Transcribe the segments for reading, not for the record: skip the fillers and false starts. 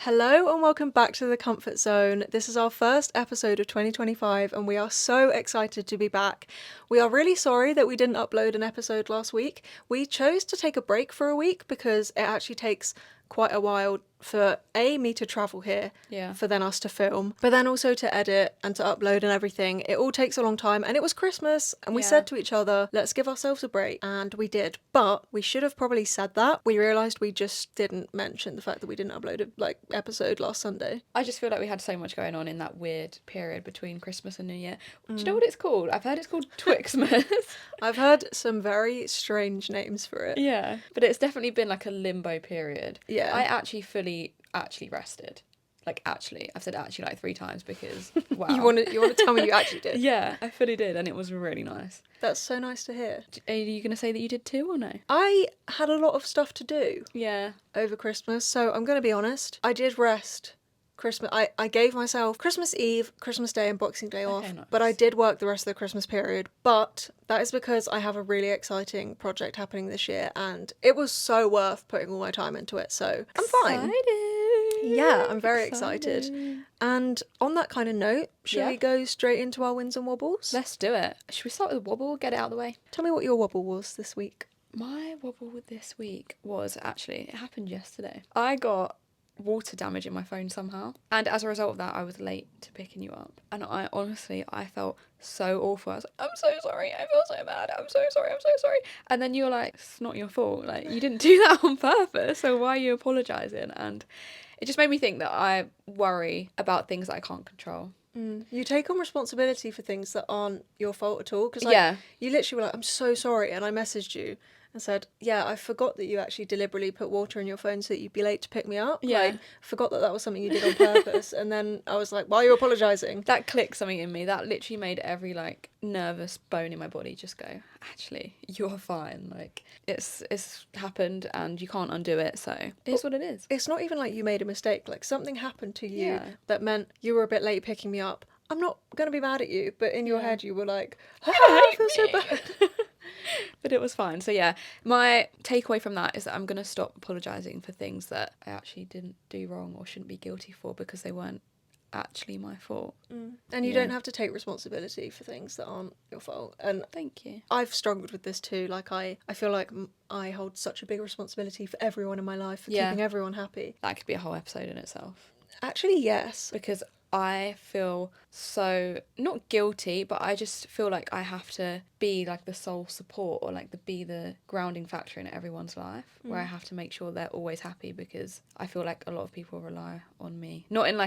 Hello and welcome back to the Comfort Zone. This is our first episode of 2025 and we are so excited to be back. We are really sorry that we didn't upload an episode last week. We chose to take a break for a week because it actually takes quite a while for me to travel here, for then us to film, but then also to edit and to upload and everything. It all takes a long time, and it was Christmas, and we said to each other, let's give ourselves a break, and we did. But we should have probably said that. We realised we just didn't mention the fact that we didn't upload a episode last Sunday. I just feel like we had so much going on in that weird period between Christmas and New Year. Do you know what it's called? I've heard it's called Twixmas. I've heard some very strange names for it. Yeah, but it's definitely been like a limbo period. Yeah. I actually actually rested. I've said actually like 3 times because wow. You want to tell me you actually did? Yeah, I fully did, and it was really nice. That's so nice to hear. Are you going to say that you did too or no? I had a lot of stuff to do. Yeah. Over Christmas, so I'm going to be honest. I did rest Christmas. I gave myself Christmas Eve, Christmas Day and Boxing Day off, nice. but I did work the rest of the Christmas period. But that is because I have a really exciting project happening this year, and it was so worth putting all my time into it, so I'm fine. Yeah, I'm very excited. And on that kind of note, should we go straight into our wins and wobbles? Let's do it. Should we start with the wobble? Get it out of the way. Tell me what your wobble was this week. My wobble this week was it happened yesterday. I got water damage in my phone somehow, and as a result of that I was late to picking you up, and I felt so awful. I was like, I'm so sorry, I feel so bad, I'm so sorry. And then you were like, it's not your fault, like you didn't do that on purpose, so why are you apologising? And it just made me think that I worry about things that I can't control. You take on responsibility for things that aren't your fault at all, because you literally were like, I'm so sorry, and I messaged you and said, yeah, I forgot that you actually deliberately put water in your phone so that you'd be late to pick me up. Yeah. Like, forgot that was something you did on purpose. And then I was like, why are you apologising? That clicked something in me. That literally made every, nervous bone in my body just go, actually, you're fine. Like, it's happened and you can't undo it, so it is what it is. It's not even like you made a mistake. Like, something happened to you that meant you were a bit late picking me up. I'm not going to be mad at you, but in your head you were like, I feel so bad. But it was fine. So yeah, my takeaway from that is that I'm going to stop apologising for things that I actually didn't do wrong or shouldn't be guilty for because they weren't actually my fault. And you don't have to take responsibility for things that aren't your fault. And thank you. I've struggled with this too. Like, I feel like I hold such a big responsibility for everyone in my life, for keeping everyone happy. That could be a whole episode in itself. Actually, yes. Because I feel so, not guilty, but I just feel like I have to be like the sole support or be the grounding factor in everyone's life, where I have to make sure they're always happy, because I feel like a lot of people rely on me. Not in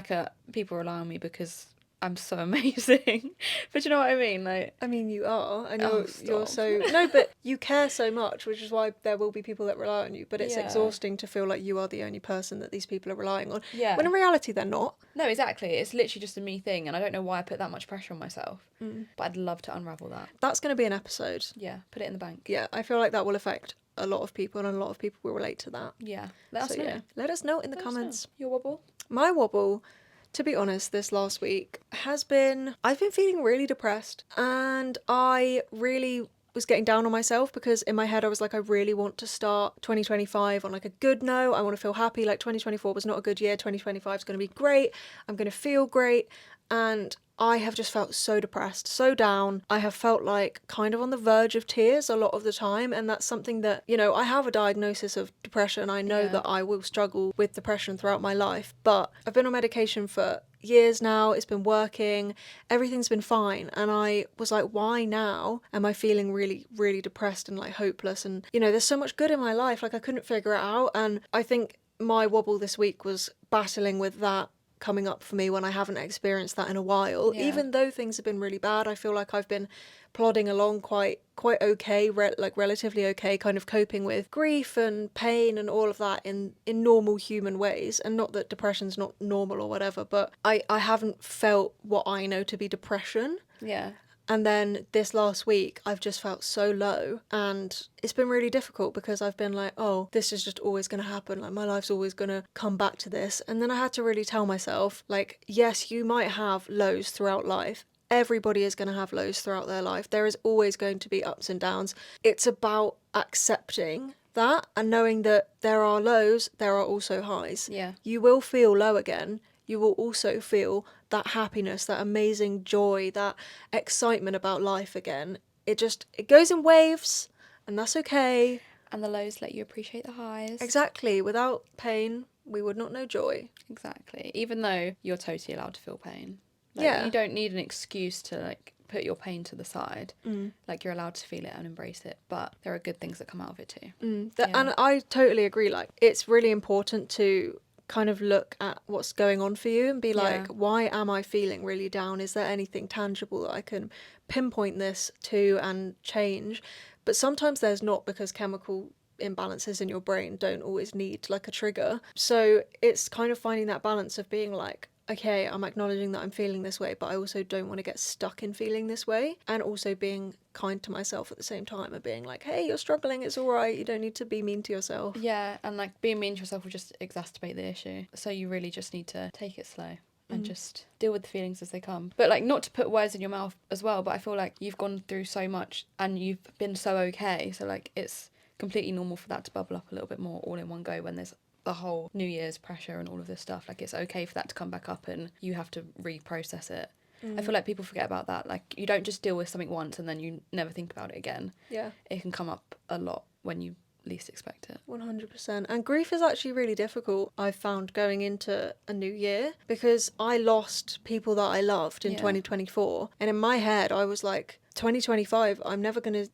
people rely on me because I'm so amazing, but you know what I mean? I mean, you are, and you're so... No, but you care so much, which is why there will be people that rely on you, but it's exhausting to feel like you are the only person that these people are relying on. Yeah. When in reality, they're not. No, exactly. It's literally just a me thing, and I don't know why I put that much pressure on myself, but I'd love to unravel that. That's going to be an episode. Yeah, put it in the bank. Yeah, I feel like that will affect a lot of people, and a lot of people will relate to that. Yeah, let us know. Yeah, let us know in the comments. Your wobble? My wobble, to be honest, this last week I've been feeling really depressed, and I really was getting down on myself because in my head I was like, I really want to start 2025 on a good note. I want to feel happy. 2024 was not a good year. 2025 is going to be great. I'm going to feel great. And I have just felt so depressed, so down. I have felt like kind of on the verge of tears a lot of the time. And that's something that, I have a diagnosis of depression. I know that I will struggle with depression throughout my life, but I've been on medication for years now. It's been working. Everything's been fine. And I was like, why now am I feeling really, really depressed and hopeless? And, there's so much good in my life. I couldn't figure it out. And I think my wobble this week was battling with that coming up for me when I haven't experienced that in a while. Even though things have been really bad, I feel like I've been plodding along quite okay, relatively okay, kind of coping with grief and pain and all of that in normal human ways. And not that depression's not normal or whatever, but I haven't felt what I know to be depression. Yeah. And then this last week, I've just felt so low, and it's been really difficult because I've been like, oh, this is just always going to happen. My life's always going to come back to this. And then I had to really tell myself, yes, you might have lows throughout life. Everybody is going to have lows throughout their life. There is always going to be ups and downs. It's about accepting that and knowing that there are lows, there are also highs. Yeah. You will feel low again. You will also feel that happiness, that amazing joy, that excitement about life again. It goes in waves, and that's okay. And the lows let you appreciate the highs. Exactly. Without pain, we would not know joy. Exactly. Even though you're totally allowed to feel pain. Like, Yeah. you don't need an excuse to, like, put your pain to the side. Mm. Like, you're allowed to feel it and embrace it. But there are good things that come out of it too. And I totally agree. Like, it's really important to kind of look at what's going on for you and be like, why am I feeling really down? Is there anything tangible that I can pinpoint this to and change? But sometimes there's not, because chemical imbalances in your brain don't always need like a trigger. So it's kind of finding that balance of being like, okay, I'm acknowledging that I'm feeling this way, but I also don't want to get stuck in feeling this way. And also being kind to myself at the same time and being like, hey, you're struggling, it's all right, you don't need to be mean to yourself. Yeah, and like being mean to yourself will just exacerbate the issue. So you really just need to take it slow and just deal with the feelings as they come. But like, not to put words in your mouth as well, but I feel like you've gone through so much and you've been so okay. So like, it's completely normal for that to bubble up a little bit more all in one go when there's the whole New Year's pressure and all of this stuff. Like, it's okay for that to come back up and you have to reprocess it. I feel like people forget about that. Like, you don't just deal with something once and then you never think about it again. Yeah. It can come up a lot when you least expect it. 100%. And grief is actually really difficult, I've found, going into a new year, because I lost people that I loved in 2024. And in my head, I was like, 2025,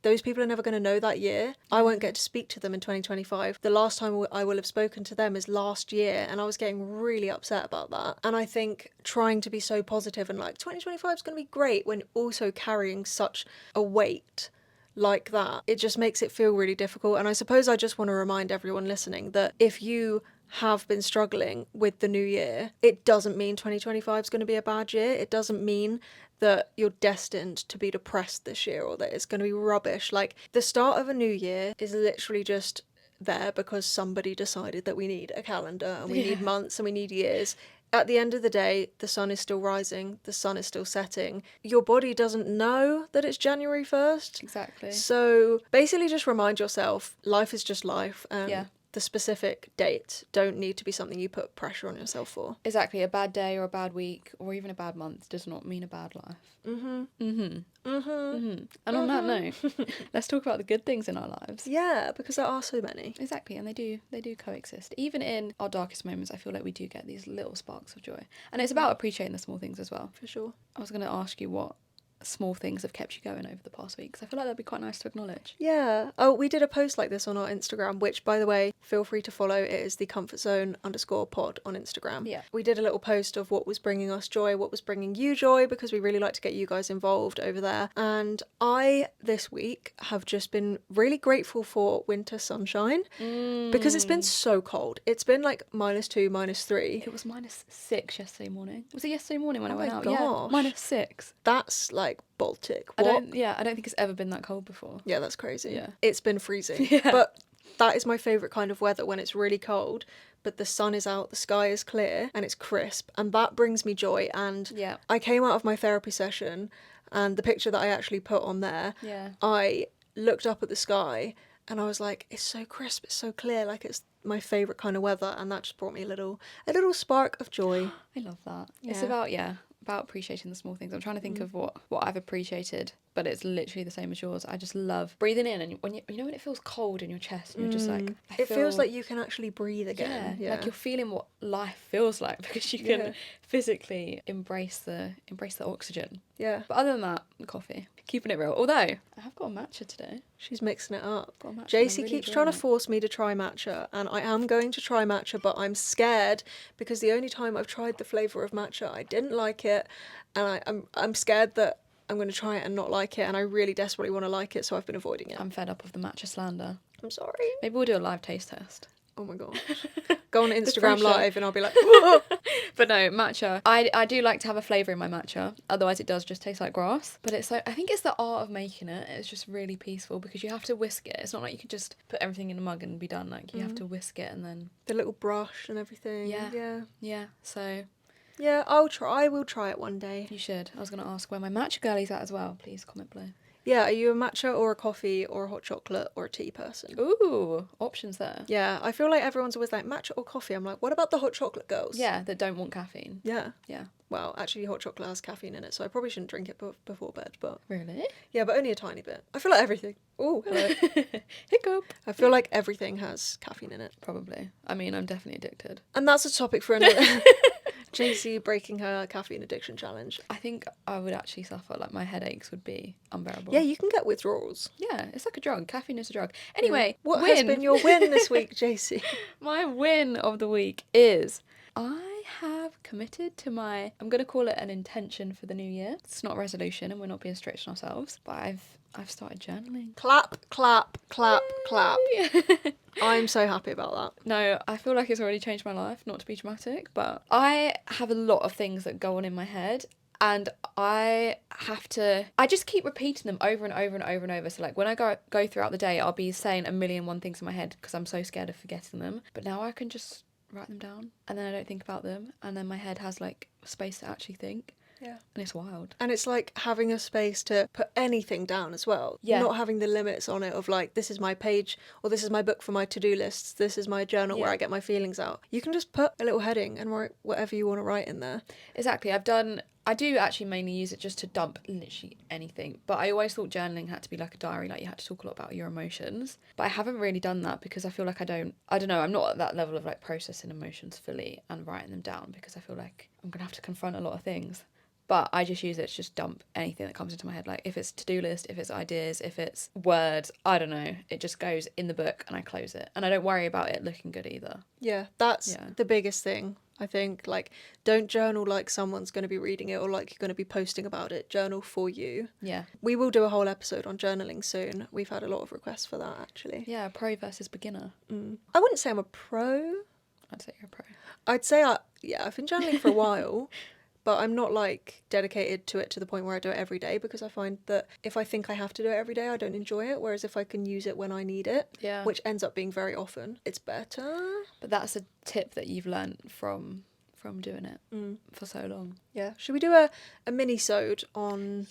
those people are never going to know that year. I won't get to speak to them in 2025. The last time I will have spoken to them is last year, and I was getting really upset about that. And I think trying to be so positive and like 2025 is going to be great when also carrying such a weight like that, it just makes it feel really difficult. And I suppose I just want to remind everyone listening that if you have been struggling with the new year, it doesn't mean 2025 is going to be a bad year. It doesn't mean that you're destined to be depressed this year or that it's going to be rubbish. Like, the start of a new year is literally just there because somebody decided that we need a calendar and we need months and we need years. At the end of the day, the sun is still rising, the sun is still setting. Your body doesn't know that it's January 1st. Exactly. So basically just remind yourself, life is just life. And the specific dates don't need to be something you put pressure on yourself for. Exactly. A bad day or a bad week or even a bad month does not mean a bad life. And on that note, let's talk about the good things in our lives. Yeah, because there are so many. Exactly, and they do coexist. Even in our darkest moments, I feel like we do get these little sparks of joy. And it's about appreciating the small things as well. For sure. I was going to ask you what small things have kept you going over the past week, because I feel like that'd be quite nice to acknowledge. Yeah. Oh, we did a post like this on our Instagram, which, by the way, feel free to follow. It is the comfortzone_pod on Instagram. Yeah. We did a little post of what was bringing us joy, what was bringing you joy, because we really like to get you guys involved over there. And I, this week, have just been really grateful for winter sunshine because it's been so cold. It's been like -2, -3. It was -6 yesterday morning. Was it yesterday morning when I Oh went my out? gosh. Yeah, -6. That's like Baltic. I What? don't think it's ever been that cold before. Yeah, that's crazy. Yeah. It's been freezing. Yeah. But that is my favourite kind of weather, when it's really cold, but the sun is out, the sky is clear, and it's crisp. And that brings me joy. And I came out of my therapy session, and the picture that I actually put on there, I looked up at the sky and I was like, it's so crisp, it's so clear, like it's my favourite kind of weather. And that just brought me a little spark of joy. I love that. Yeah. It's about appreciating the small things. I'm trying to think of what I've appreciated, but it's literally the same as yours. I just love breathing in, and when when it feels cold in your chest and you're just like, it feels like you can actually breathe again. Yeah, like you're feeling what life feels like, because you can physically embrace the oxygen. Yeah. But other than that, coffee. Keeping it real. Although I have got a matcha today. She's mixing it up. Got a matcha, JC I'm really keeps trying to enjoying it. force me to try matcha, and I am going to try matcha, but I'm scared because the only time I've tried the flavour of matcha, I didn't like it, and I'm scared that I'm going to try it and not like it, and I really desperately want to like it, so I've been avoiding it. I'm fed up of the matcha slander. I'm sorry. Maybe we'll do a live taste test. Oh my gosh. Go on Instagram pressure. Live and I'll be like, whoa. But no, matcha. I do like to have a flavour in my matcha. Otherwise it does just taste like grass. But it's like, I think it's the art of making it. It's just really peaceful because you have to whisk it. It's not like you can just put everything in a mug and be done. Like, you have to whisk it and then... The little brush and everything. Yeah. Yeah, so... Yeah, I will try it one day. You should. I was going to ask where my matcha girlie's at as well. Please comment below. Yeah, are you a matcha or a coffee or a hot chocolate or a tea person? Ooh, options there. Yeah, I feel like everyone's always like matcha or coffee. I'm like, what about the hot chocolate girls? Yeah, that don't want caffeine. Yeah. Yeah. Well, actually, hot chocolate has caffeine in it, so I probably shouldn't drink it before bed, but... Really? Yeah, but only a tiny bit. I feel like everything... Oh, hello. Hiccup. I feel like everything has caffeine in it. Probably. I mean, I'm definitely addicted. And that's a topic for another... JC breaking her caffeine addiction challenge. I think I would actually suffer. Like, my headaches would be unbearable. Yeah, you can get withdrawals. Yeah, it's like a drug. Caffeine is a drug. Anyway, What win. has been your win this week, JC? My win of the week is I have committed to my, I'm going to call it an intention for the new year. It's not a resolution and we're not being strict on ourselves, but I've started journaling. Clap, clap, clap, clap. Yay. I'm so happy about that. No, I feel like it's already changed my life, not to be dramatic, but I have a lot of things that go on in my head. And I just keep repeating them over and over and over and over. So like when I go throughout the day, I'll be saying a million and one things in my head because I'm so scared of forgetting them. But now I can just write them down and then I don't think about them. And then my head has like space to actually think. Yeah. And it's wild. And it's like having a space to put anything down as well. Yeah. Not having the limits on it of like, this is my page or this is my book for my to-do lists. This is my journal where I get my feelings out. You can just put a little heading and write whatever you want to write in there. Exactly. I do actually mainly use it just to dump literally anything. But I always thought journaling had to be like a diary, like you had to talk a lot about your emotions. But I haven't really done that because I feel like I don't know, I'm not at that level of like processing emotions fully and writing them down because I feel like I'm going to have to confront a lot of things. But I just use it to just dump anything that comes into my head. Like if it's to-do list, if it's ideas, if it's words, I don't know. It just goes in the book and I close it. And I don't worry about it looking good either. Yeah, that's the biggest thing, I think. Like, don't journal like someone's going to be reading it or like you're going to be posting about it. Journal for you. Yeah. We will do a whole episode on journaling soon. We've had a lot of requests for that, actually. Yeah, pro versus beginner. I wouldn't say I'm a pro. I'd say you're a pro. I'd say, I've been journaling for a while. But I'm not like dedicated to it to the point where I do it every day because I find that if I think I have to do it every day, I don't enjoy it. Whereas if I can use it when I need it, which ends up being very often, it's better. But that's a tip that you've learnt from doing it for so long. Yeah. Should we do a mini-sode on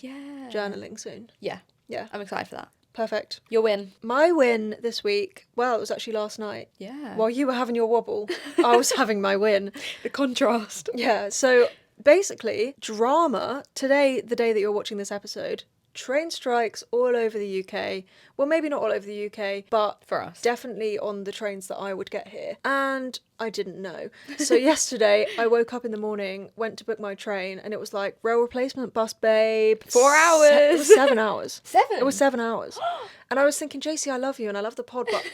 journaling soon? Yeah. Yeah. I'm excited for that. Perfect. Your win. My win this week, well, it was actually last night. Yeah. While you were having your wobble, I was having my win. The contrast. Yeah, so basically, drama. Today, the day that you're watching this episode, train strikes all over the UK. Well, maybe not all over the UK, but for us, definitely on the trains that I would get here. And I didn't know. So yesterday, I woke up in the morning, went to book my train, and it was like, rail replacement bus, babe. 4 hours. It was 7 hours. 7? It was 7 hours. And I was thinking, JC, I love you and I love the pod, but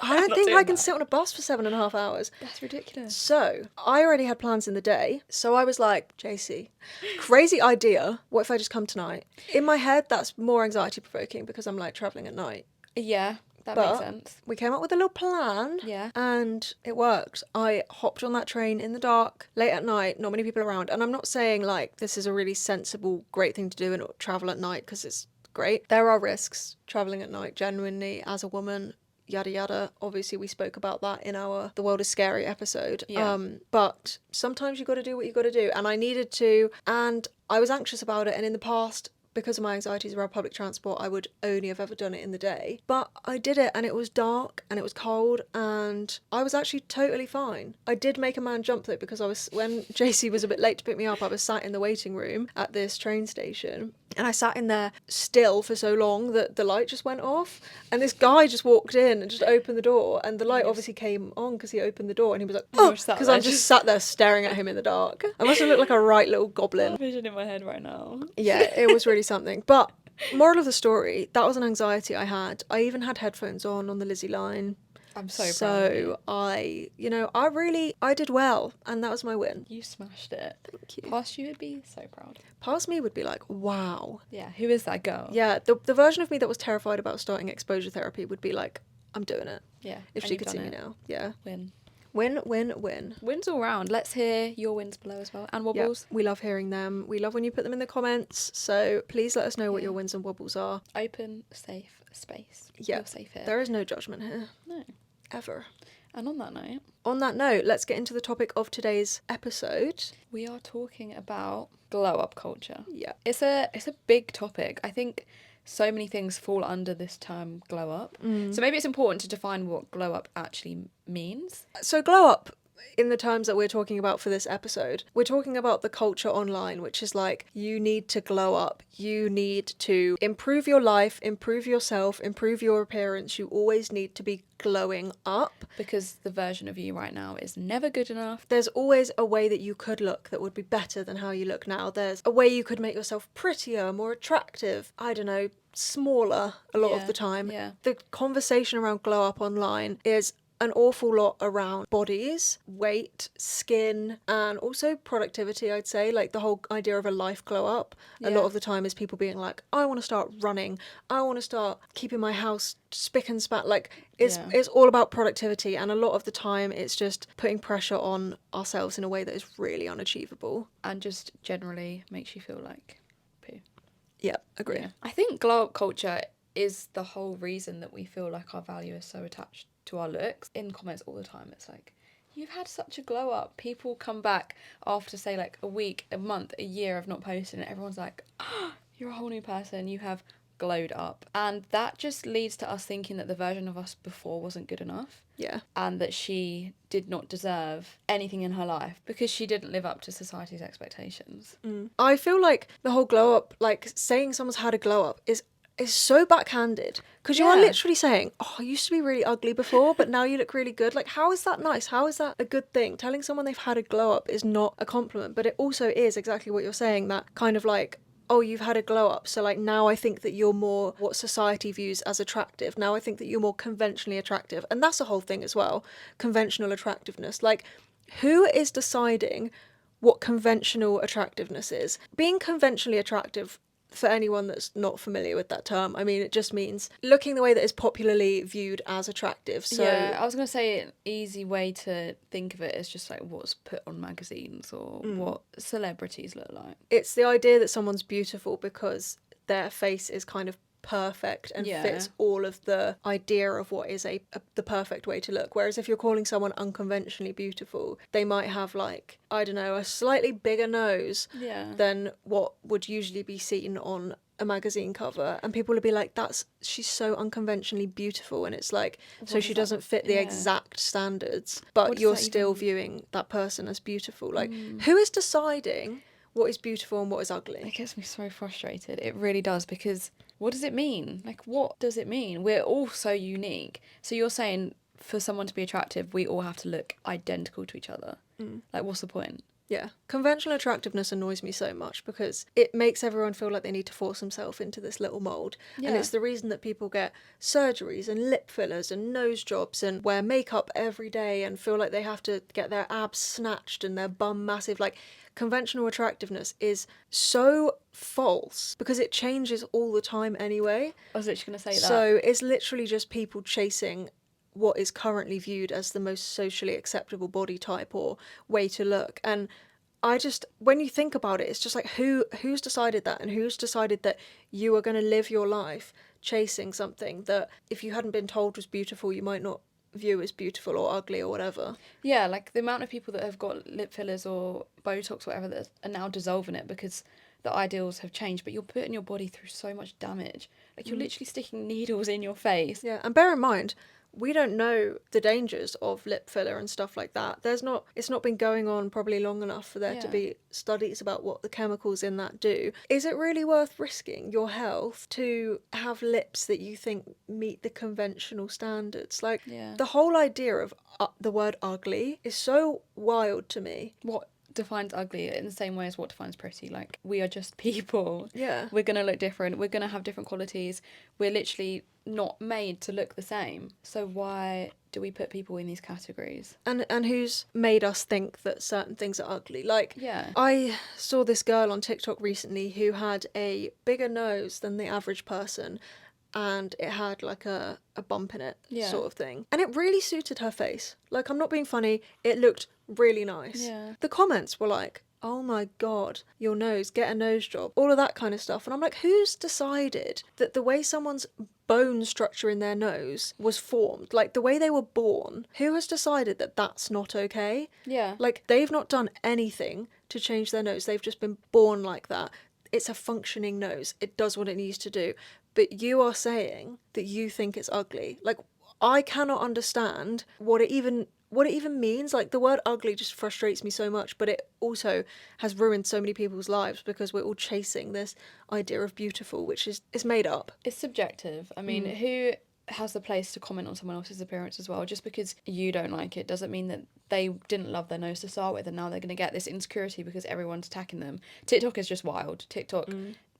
I don't think I can sit on a bus for 7.5 hours. That's ridiculous. So I already had plans in the day. So I was like, JC, crazy idea. What if I just come tonight? In my head, that's more anxiety provoking because I'm like traveling at night. Yeah, that But makes sense. we came up with a little plan. Yeah. And it worked. I hopped on that train in the dark, late at night, not many people around. And I'm not saying like this is a really sensible, great thing to do and travel at night because it's great. There are risks traveling at night, genuinely, as a woman, yada yada. Obviously, we spoke about that in our The World is Scary episode. Yeah. But sometimes you got to do what you got to do. And I needed to. And I was anxious about it. And in the past, because of my anxieties around public transport, I would only have ever done it in the day. But I did it and it was dark and it was cold and I was actually totally fine. I did make a man jump though because when JC was a bit late to pick me up, I was sat in the waiting room at this train station and I sat in there still for so long that the light just went off and this guy just walked in and just opened the door and the light obviously came on because he opened the door and he was like, oh, because I just sat there staring at him in the dark. I must have looked like a right little goblin. I vision in my head right now. Yeah, it was really something. But moral of the story, that was an anxiety I had. I even had headphones on the Lizzie line. I'm so proud of you. I did well, and that was my win. You smashed it. Thank you. Past you would be so proud. Past me would be like, wow. Yeah, who is that girl? Yeah, the version of me that was terrified about starting exposure therapy would be like, I'm doing it. Yeah. If she could see me now. Yeah. Win. Win, win, win. Wins all round. Let's hear your wins below as well. And wobbles. Yeah, we love hearing them. We love when you put them in the comments. So please let us know what your wins and wobbles are. Open, safe space. Yeah. You're safe here. There is no judgment here. No. Ever. And on that note. On that note, let's get into the topic of today's episode. We are talking about glow up culture. Yeah. It's a big topic. I think so many things fall under this term glow up. Mm. So maybe it's important to define what glow up actually means. So glow up, in the terms that we're talking about for this episode, we're talking about the culture online, which is like, you need to glow up. You need to improve your life, improve yourself, improve your appearance. You always need to be glowing up. Because the version of you right now is never good enough. There's always a way that you could look that would be better than how you look now. There's a way you could make yourself prettier, more attractive, I don't know, smaller a lot of the time. Yeah. The conversation around glow up online is an awful lot around bodies, weight, skin, and also productivity, I'd say. Like the whole idea of a life glow up. A lot of the time is people being like, I want to start running. I want to start keeping my house spick and span. Like it's all about productivity, and a lot of the time it's just putting pressure on ourselves in a way that is really unachievable. And just generally makes you feel like poo. Yeah, agree. Yeah. I think glow up culture is the whole reason that we feel like our value is so attached to our looks. In comments all the time, it's like, you've had such a glow up. People come back after, say, like a week, a month, a year of not posting, and everyone's like, oh, you're a whole new person. You have glowed up. And that just leads to us thinking that the version of us before wasn't good enough. Yeah. And that she did not deserve anything in her life because she didn't live up to society's expectations. I feel like the whole glow up, like saying someone's had a glow up is so backhanded, because you are literally saying, oh, I used to be really ugly before, but now you look really good. Like, how is that nice? How is that a good thing? Telling someone they've had a glow up is not a compliment, but it also is exactly what you're saying, that kind of like, oh, you've had a glow up, so like now I think that you're more what society views as attractive. Now I think that you're more conventionally attractive. And that's a whole thing as well, conventional attractiveness. Like, who is deciding what conventional attractiveness is? Being conventionally attractive, for anyone that's not familiar with that term, I mean, it just means looking the way that is popularly viewed as attractive. So yeah, I was going to say an easy way to think of it is just like what's put on magazines or what celebrities look like. it's the idea that someone's beautiful because their face is kind of perfect and fits all of the idea of what is the perfect way to look. Whereas if you're calling someone unconventionally beautiful, they might have, like, I don't know, a slightly bigger nose than what would usually be seen on a magazine cover, and people would be like, she's so unconventionally beautiful, and it's like, so she doesn't fit the exact standards, but you're still viewing that person as beautiful. Like, who is deciding what is beautiful and what is ugly? It gets me so frustrated. It really does, because what does it mean? Like, what does it mean? We're all so unique. So you're saying for someone to be attractive, we all have to look identical to each other. Like, what's the point? Yeah. Conventional attractiveness annoys me so much because it makes everyone feel like they need to force themselves into this little mould. Yeah. And it's the reason that people get surgeries and lip fillers and nose jobs and wear makeup every day and feel like they have to get their abs snatched and their bum massive. Like, conventional attractiveness is so false because it changes all the time anyway. I was literally going to say that. So it's literally just people chasing what is currently viewed as the most socially acceptable body type or way to look. And I just, when you think about it, it's just like, who's decided that, and who's decided that you are going to live your life chasing something that if you hadn't been told was beautiful, you might not view as beautiful or ugly or whatever. Yeah, like the amount of people that have got lip fillers or Botox or whatever that are now dissolving it because the ideals have changed, but you're putting your body through so much damage. Like, you're literally sticking needles in your face. Yeah, and bear in mind, we don't know the dangers of lip filler and stuff like that. It's not been going on probably long enough for there to be studies about what the chemicals in that do. Is it really worth risking your health to have lips that you think meet the conventional standards? Like, the whole idea of the word ugly is so wild to me. What defines ugly in the same way as what defines pretty? Like, we are just people. Yeah. We're gonna look different. We're gonna have different qualities. We're literally not made to look the same. So why do we put people in these categories? And who's made us think that certain things are ugly? Like, I saw this girl on TikTok recently who had a bigger nose than the average person, and it had like a bump in it, sort of thing. And it really suited her face. Like, I'm not being funny, it looked really nice. Yeah. The comments were like, oh my god, your nose, get a nose job, all of that kind of stuff. And I'm like, who's decided that the way someone's bone structure in their nose was formed, like the way they were born, who has decided that that's not okay? Yeah. Like, they've not done anything to change their nose, they've just been born like that. It's a functioning nose, it does what it needs to do. but you are saying that you think it's ugly. Like, I cannot understand what it even means. Like, the word ugly just frustrates me so much, but it also has ruined so many people's lives because we're all chasing this idea of beautiful, which is made up. It's subjective. I mean, who has the place to comment on someone else's appearance as well? Just because you don't like it doesn't mean that they didn't love their nose to start with and now they're going to get this insecurity because everyone's attacking them. TikTok is just wild. TikTok,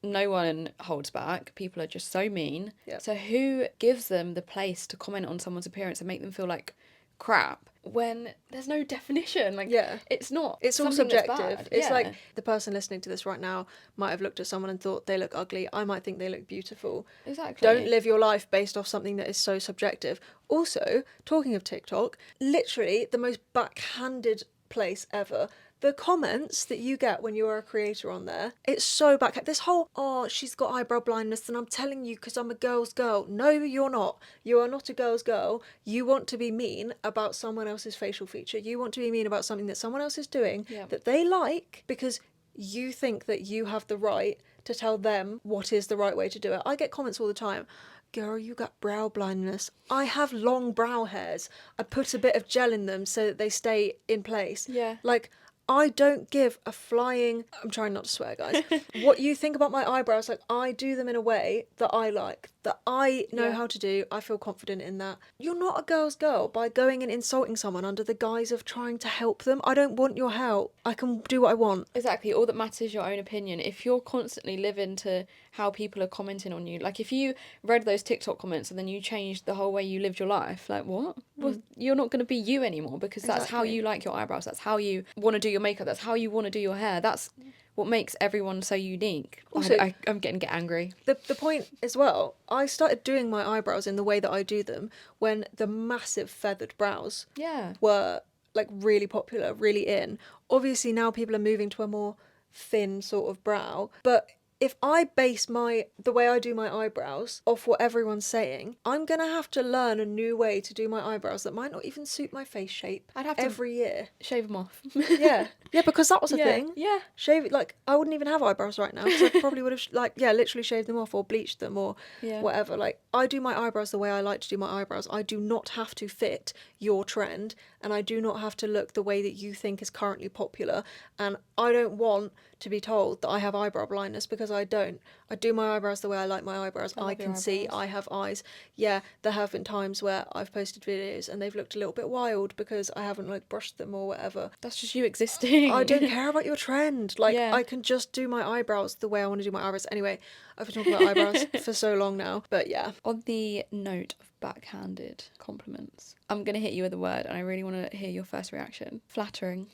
no one holds back. People are just so mean. Yep. So who gives them the place to comment on someone's appearance and make them feel like crap when there's no definition? Like, Yeah. it's not. It's all something that's subjective. bad. It's Yeah. like the person listening to this right now might have looked at someone and thought they look ugly. I might think they look beautiful. Exactly. Don't live your life based off something that is so subjective. Also, talking of TikTok, literally the most backhanded place ever. The comments that you get when you're a creator on there, it's so back. This whole, oh, she's got eyebrow blindness and I'm telling you because I'm a girl's girl. No, you're not. You are not a girl's girl. You want to be mean about someone else's facial feature. You want to be mean about something that someone else is doing that they like because you think that you have the right to tell them what is the right way to do it. I get comments all the time. Girl, you got brow blindness. I have long brow hairs. I put a bit of gel in them so that they stay in place. Yeah. Like, I don't give a flying... I'm trying not to swear, guys. What you think about my eyebrows, like, I do them in a way that I like, that I know how to do. I feel confident in that. You're not a girl's girl by going and insulting someone under the guise of trying to help them. I don't want your help. I can do what I want. Exactly. All that matters is your own opinion. If you're constantly living to how people are commenting on you, like if you read those TikTok comments and then you changed the whole way you lived your life, like what? Well, you're not going to be you anymore because that's how Exactly. you like your eyebrows. That's how you want to do your makeup. That's how you want to do your hair. That's what makes everyone so unique. Also, I'm getting get angry. The point as well, I started doing my eyebrows in the way that I do them when the massive feathered brows Yeah. were like really popular, really in. Obviously now people are moving to a more thin sort of brow, but if I base the way I do my eyebrows off what everyone's saying, I'm gonna have to learn a new way to do my eyebrows that might not even suit my face shape. I'd have to every year. shave them off. Yeah, because that was a thing. Yeah. Shave it, like, I wouldn't even have eyebrows right now because I probably would have literally shaved them off or bleached them or whatever. Like, I do my eyebrows the way I like to do my eyebrows. I do not have to fit your trend and I do not have to look the way that you think is currently popular, and I don't want to be told that I have eyebrow blindness because I don't. I do my eyebrows the way I like my eyebrows. I can see, I have eyes. Yeah, there have been times where I've posted videos and they've looked a little bit wild because I haven't like brushed them or whatever. That's just you existing. I don't care about your trend. Like, Yeah. I can just do my eyebrows the way I want to do my eyebrows. Anyway, I've been talking about eyebrows for so long now. But yeah. On the note of backhanded compliments, I'm going to hit you with a word and I really want to hear your first reaction. Flattering.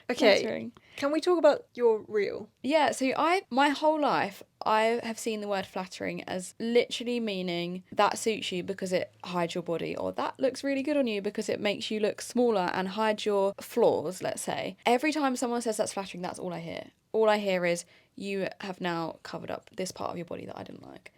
Okay. Flattering. Can we talk about your reel? Yeah, so my whole life, I have seen the word flattering as literally meaning that suits you because it hides your body, or that looks really good on you because it makes you look smaller and hides your flaws, let's say. Every time someone says that's flattering, that's all I hear. All I hear is, you have now covered up this part of your body that I didn't like.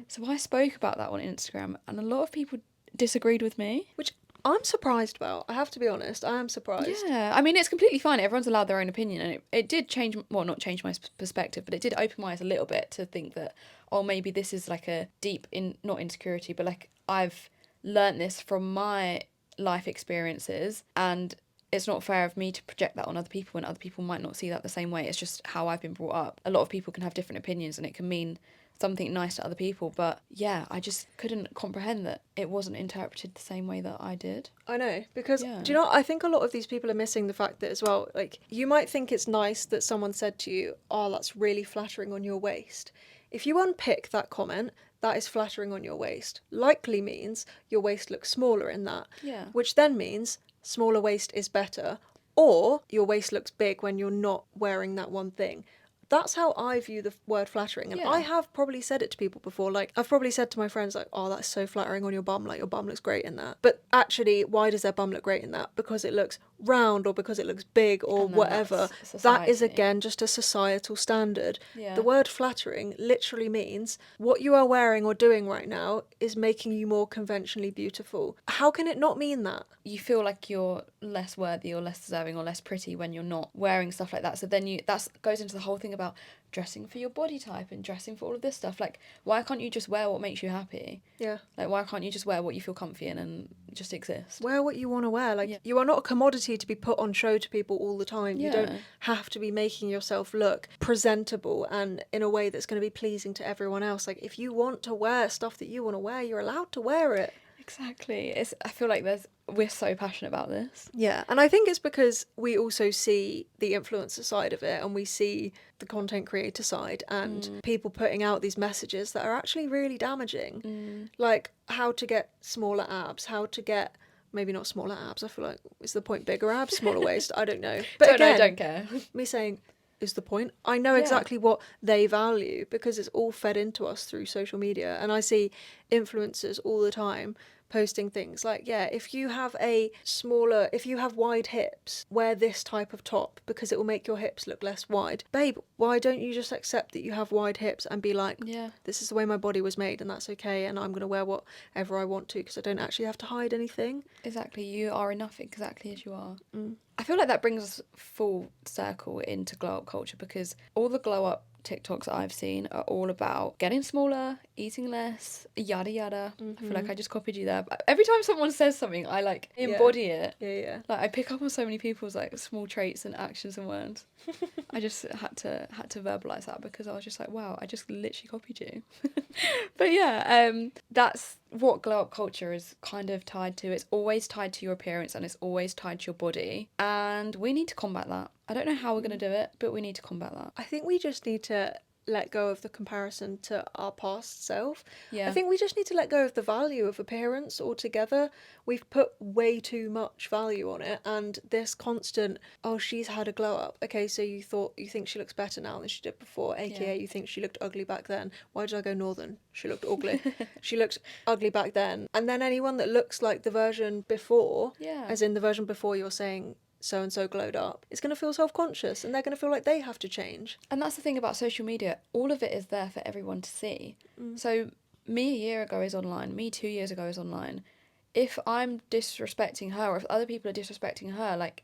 So I spoke about that on Instagram and a lot of people disagreed with me. Which I'm surprised about. I have to be honest. I am surprised. Yeah, I mean, it's completely fine. Everyone's allowed their own opinion, and it did change, well, not change my perspective, but it did open my eyes a little bit to think that, oh, maybe this is like a deep, not insecurity, but like I've learnt this from my life experiences, and it's not fair of me to project that on other people, and other people might not see that the same way. It's just how I've been brought up. A lot of people can have different opinions, and it can mean something nice to other people, but yeah, I just couldn't comprehend that it wasn't interpreted the same way that I did. I know, because do you know what? I think a lot of these people are missing the fact that as well, like, you might think it's nice that someone said to you, oh, that's really flattering on your waist. If you unpick that comment, that is flattering on your waist likely means your waist looks smaller in that, which then means smaller waist is better, or your waist looks big when you're not wearing that one thing. That's how I view the word flattering, and I have probably said it to people before. Like, I've probably said to my friends, like, oh, that's so flattering on your bum, like, your bum looks great in that. But actually, why does their bum look great in that? Because it looks round, or because it looks big, or whatever. That is, again, just a societal standard. The word flattering literally means what you are wearing or doing right now is making you more conventionally beautiful. How can it not mean that? You feel like you're less worthy or less deserving or less pretty when you're not wearing stuff like that. So then that goes into the whole thing about dressing for your body type and dressing for all of this stuff. Like, why can't you just wear what makes you happy? Yeah. Like, why can't you just wear what you feel comfy in and just exist? Wear what you want to wear. Like, Yeah. you are not a commodity to be put on show to people all the time. You don't Yeah. have to be making yourself look presentable and in a way that's going to be pleasing to everyone else. Like, if you want to wear stuff that you want to wear, you're allowed to wear it. Exactly. I feel like we're so passionate about this. Yeah, and I think it's because we also see the influencer side of it and we see the content creator side and people putting out these messages that are actually really damaging. Like how to get smaller abs, how to get maybe not smaller abs. I feel like is the point bigger abs, smaller waist? I don't know. But Don't know, again, don't care. me saying is the point. I know Yeah. exactly what they value because it's all fed into us through social media. And I see influencers all the time posting things like, yeah, if you have wide hips, wear this type of top because it will make your hips look less wide. Babe, why don't you just accept that you have wide hips and be like, Yeah. this is the way my body was made and that's okay and I'm going to wear whatever I want to because I don't actually have to hide anything. Exactly. You are enough exactly as you are. I feel like that brings us full circle into glow up culture because all the glow up TikToks I've seen are all about getting smaller, eating less, yada yada. I feel like I just copied you there. But every time someone says something, I like embody it. Yeah. Like I pick up on so many people's like small traits and actions and words. I just had to verbalize that because I was just like, wow, I just literally copied you. But yeah, that's what glow up culture is kind of tied to. It's always tied to your appearance and it's always tied to your body. And we need to combat that. I don't know how we're going to do it, but we need to combat that. I think we just need to let go of the comparison to our past self. Yeah. I think we just need to let go of the value of appearance altogether. We've put way too much value on it and this constant, oh, she's had a glow up. Okay, so you think she looks better now than she did before, aka you think she looked ugly back then. Why did I go northern? She looked ugly. She looked ugly back then. And then anyone that looks like the version before, as in the version before you're saying so and so glowed up, is going to feel self-conscious and they're going to feel like they have to change. And that's the thing about social media, all of it is there for everyone to see. So me a year ago is online, me 2 years ago is online. If I'm disrespecting her or if other people are disrespecting her, like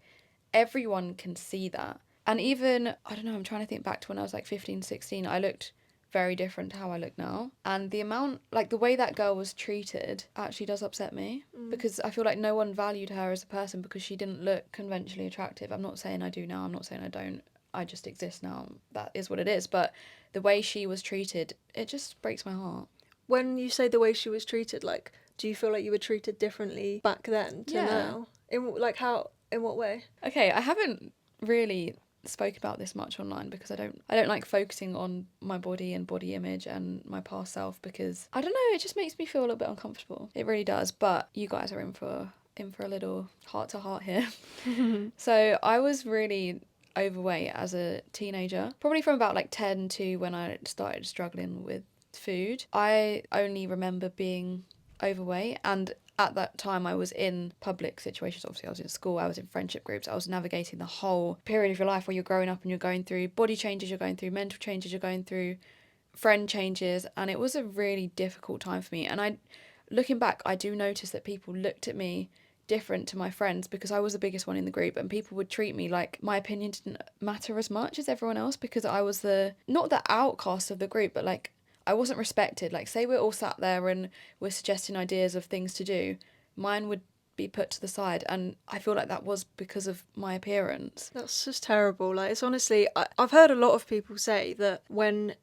everyone can see that. And even, I don't know, I'm trying to think back to when I was like 15, 16, I looked very different to how I look now. And the amount, like the way that girl was treated actually does upset me because I feel like no one valued her as a person because she didn't look conventionally attractive. I'm not saying I do now, I'm not saying I don't. I just exist now. That is what it is. But the way she was treated, it just breaks my heart. When you say the way she was treated, like, do you feel like you were treated differently back then to now? In what way? Okay, I haven't really spoke about this much online because I don't like focusing on my body and body image and my past self because I don't know, it just makes me feel a little bit uncomfortable. It really does. But you guys are in for a little heart to heart here. So I was really overweight as a teenager, probably from about like 10 to when I started struggling with food. I only remember being overweight, and at that time I was in public situations. Obviously I was in school, I was in friendship groups, I was navigating the whole period of your life where you're growing up and you're going through body changes, you're going through mental changes, you're going through friend changes, and it was a really difficult time for me. And looking back, I do notice that people looked at me different to my friends because I was the biggest one in the group, and people would treat me like my opinion didn't matter as much as everyone else because I was not the outcast of the group, but like I wasn't respected. Like, say we're all sat there and we're suggesting ideas of things to do, mine would be put to the side, and I feel like that was because of my appearance. That's just terrible. Like, it's honestly, I've heard a lot of people say that when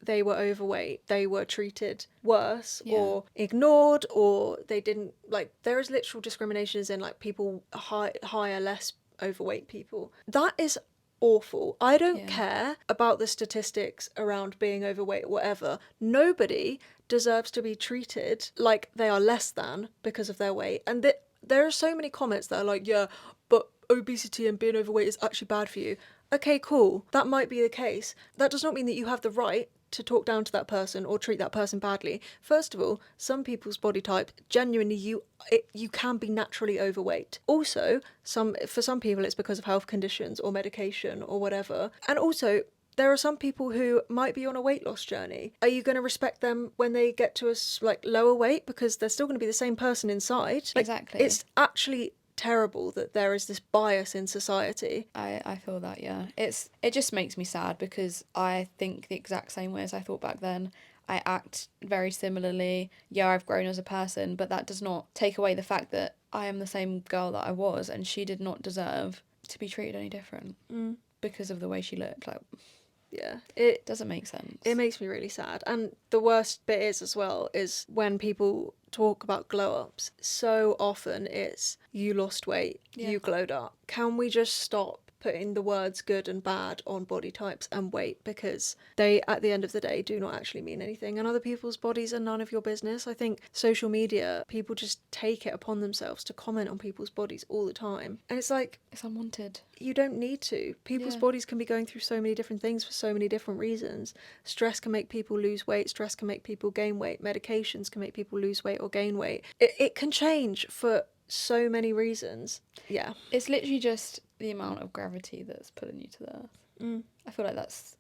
they were overweight, they were treated worse or ignored, or they didn't, like, there is literal discriminations in, like, people hire less overweight people. That is awful. I don't care about the statistics around being overweight or whatever. Nobody deserves to be treated like they are less than because of their weight. And there are so many comments that are like, yeah, but obesity and being overweight is actually bad for you. Okay, cool. That might be the case. That does not mean that you have the right to talk down to that person or treat that person badly. First of all, some people's body type, genuinely, you can be naturally overweight. Also, for some people it's because of health conditions or medication or whatever. And also, there are some people who might be on a weight loss journey. Are you going to respect them when they get to a lower weight because they're still going to be the same person inside? Exactly. It's actually terrible that there is this bias in society. I feel that, yeah. It just makes me sad because I think the exact same way as I thought back then. I act very similarly. Yeah, I've grown as a person, but that does not take away the fact that I am the same girl that I was, and she did not deserve to be treated any different because of the way she looked. Like, Yeah, it doesn't make sense. It makes me really sad. And the worst bit is as well is when people talk about glow ups, so often it's you lost weight, you glowed up. Can we just stop putting the words good and bad on body types and weight, because they at the end of the day do not actually mean anything, and other people's bodies are none of your business. I think social media, people just take it upon themselves to comment on people's bodies all the time, and it's like, It's unwanted. you don't need to. People's bodies can be going through so many different things for so many different reasons. Stress can make people lose weight, stress can make people gain weight, medications can make people lose weight or gain weight. It can change for so many reasons. Yeah. It's literally just the amount of gravity that's pulling you to the earth. I feel like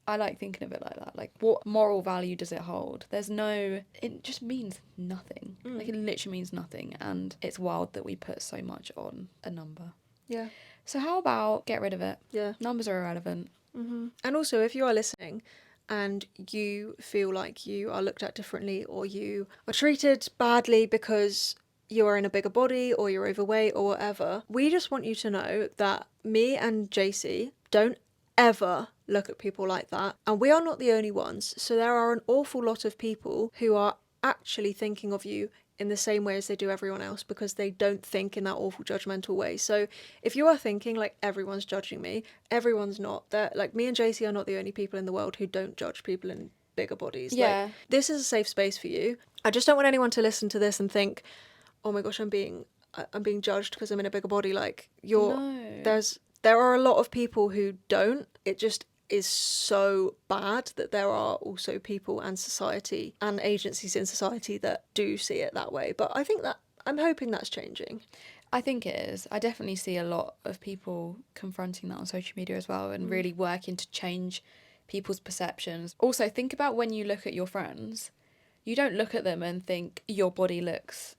I like thinking of it like that. Like, what moral value does it hold? It just means nothing. Like, it literally means nothing. And it's wild that we put so much on a number. Yeah. So how about get rid of it? Yeah. Numbers are irrelevant. And also, if you are listening and you feel like you are looked at differently, or you are treated badly because you are in a bigger body or you're overweight or whatever, we just want you to know that me and JC don't ever look at people like that, and we are not the only ones. So there are an awful lot of people who are actually thinking of you in the same way as they do everyone else, because they don't think in that awful judgmental way. So if you are thinking like everyone's judging me, everyone's not. That, like, me and JC are not the only people in the world who don't judge people in bigger bodies. Yeah. Like, this is a safe space for you. I just don't want anyone to listen to this and think, oh my gosh, I'm being judged because I'm in a bigger body. Like, No. there are a lot of people who don't. It just is so bad that there are also people and society and agencies in society that do see it that way. But I'm hoping that's changing. I think it is. I definitely see a lot of people confronting that on social media as well, and really working to change people's perceptions. Also, think about when you look at your friends, you don't look at them and think your body looks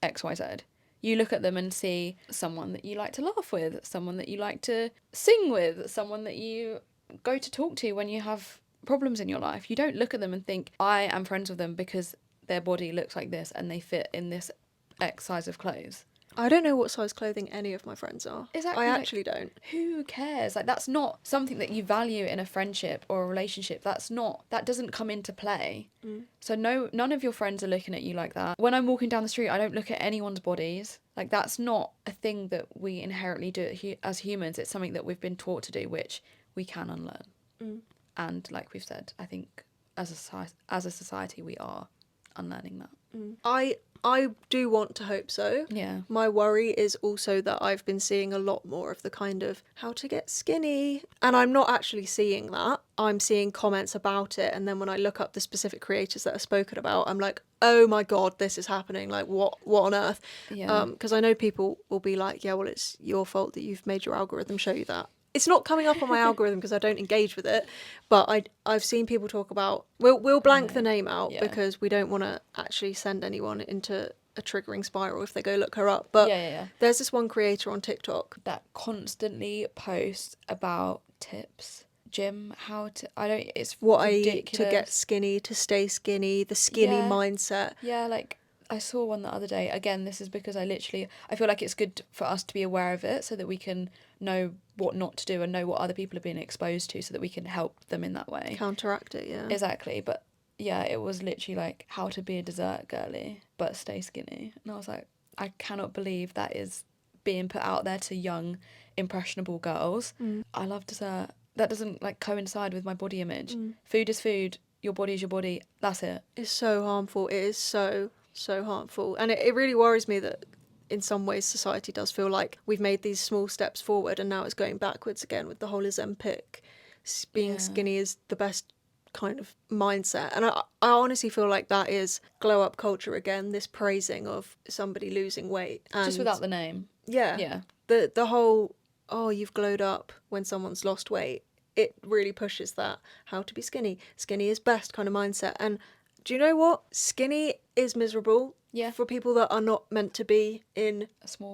XYZ. You look at them and see someone that you like to laugh with, someone that you like to sing with, someone that you go to talk to when you have problems in your life. You don't look at them and think, I am friends with them because their body looks like this and they fit in this X size of clothes. I don't know what size clothing any of my friends are. Exactly. I actually don't. Who cares? Like, that's not something that you value in a friendship or a relationship. That doesn't come into play. So none of your friends are looking at you like that. When I'm walking down the street, I don't look at anyone's bodies. Like, that's not a thing that we inherently do as humans. It's something that we've been taught to do, which we can unlearn. And like we've said, I think as a society we are unlearning that. I do want to hope so. Yeah. My worry is also that I've been seeing a lot more of the kind of how to get skinny, and I'm not actually seeing that. I'm seeing comments about it, and then when I look up the specific creators that are spoken about, I'm like, oh my god, this is happening. Like, what on earth? Yeah. Because I know people will be like, yeah, well, it's your fault that you've made your algorithm show you that. It's not coming up on my algorithm because I don't engage with it, but I've seen people talk about, we'll blank the name out because we don't want to actually send anyone into a triggering spiral if they go look her up. But there's this one creator on TikTok that constantly posts about tips, gym, it's what I ridiculous. eat to get skinny, to stay skinny, the skinny mindset. Yeah, like, I saw one the other day. Again, this is because I feel like it's good for us to be aware of it so that we can know what not to do and know what other people are being exposed to so that we can help them in that way. Counteract it, yeah. Exactly. But yeah, it was literally like how to be a dessert girly but stay skinny. And I was like, I cannot believe that is being put out there to young, impressionable girls. I love dessert. That doesn't like coincide with my body image. Food is food. Your body is your body. That's it. It's so harmful. It is so harmful. And it really worries me that in some ways society does feel like we've made these small steps forward and now it's going backwards again with the whole Ozempic. Being skinny is the best kind of mindset. And I honestly feel like that is glow up culture again, this praising of somebody losing weight. And just without the name. Yeah. Yeah. The whole, oh, you've glowed up when someone's lost weight. It really pushes that how to be skinny. Skinny is best kind of mindset. And do you know what? Skinny is miserable. Yeah. for people that are not meant to be in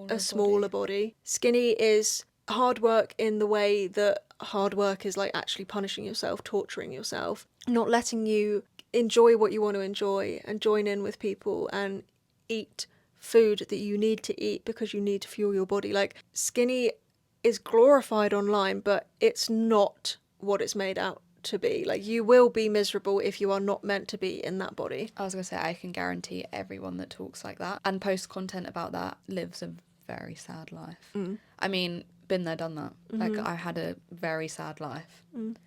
A smaller body. Skinny is hard work in the way that hard work is like actually punishing yourself, torturing yourself, not letting you enjoy what you want to enjoy and join in with people and eat food that you need to eat because you need to fuel your body. Like, skinny is glorified online, but it's not what it's made out to be. Like, you will be miserable if you are not meant to be in that body. I was going to say, I can guarantee everyone that talks like that and posts content about that lives a very sad life. I mean, been there, done that. Like, I had a very sad life.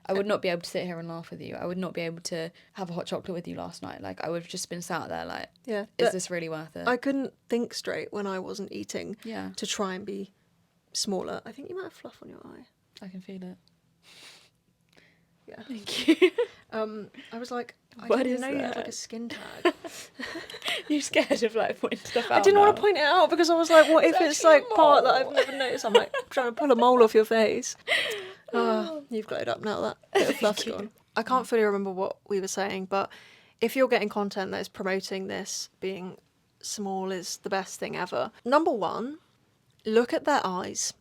I would not be able to sit here and laugh with you. I would not be able to have a hot chocolate with you last night. Like, I would have just been sat there like, Yeah. is this really worth it? I couldn't think straight when I wasn't eating Yeah. to try and be smaller. I think you might have fluff on your eye. I can feel it. Yeah. Thank you. I was like, I What didn't is know you had that? like a skin tag. You're scared of like pointing stuff out. I didn't now. want to point it out because I was like, what if it's like actually a part that I've mole. never noticed? I'm like trying to pull a mole off your face. You've glowed up now that bit of fluff's gone. I can't fully remember what we were saying, but if you're getting content that is promoting this, being small is the best thing ever. Number one, look at their eyes.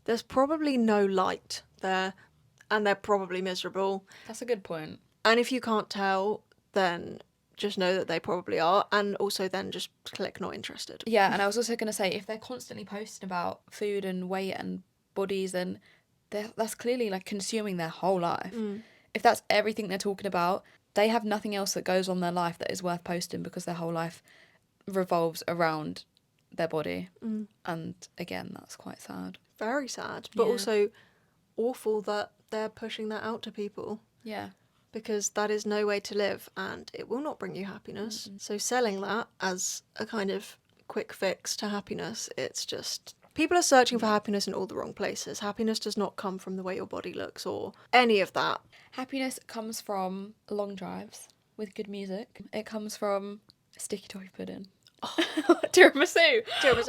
There's probably no light there, and they're probably miserable. That's a good point. And if you can't tell, then just know that they probably are, and also then just click not interested. Yeah, and I was also going to say, if they're constantly posting about food and weight and bodies, then that's clearly like consuming their whole life. If that's everything they're talking about, they have nothing else that goes on their life that is worth posting because their whole life revolves around their body. And again, that's quite sad. Very sad, but Yeah. also awful that they're pushing that out to people, Yeah. because that is no way to live and it will not bring you happiness. So selling that as a kind of quick fix to happiness, it's just... People are searching for happiness in all the wrong places. Happiness does not come from the way your body looks or any of that. Happiness comes from long drives with good music. It comes from sticky toffee pudding. Tiramisu.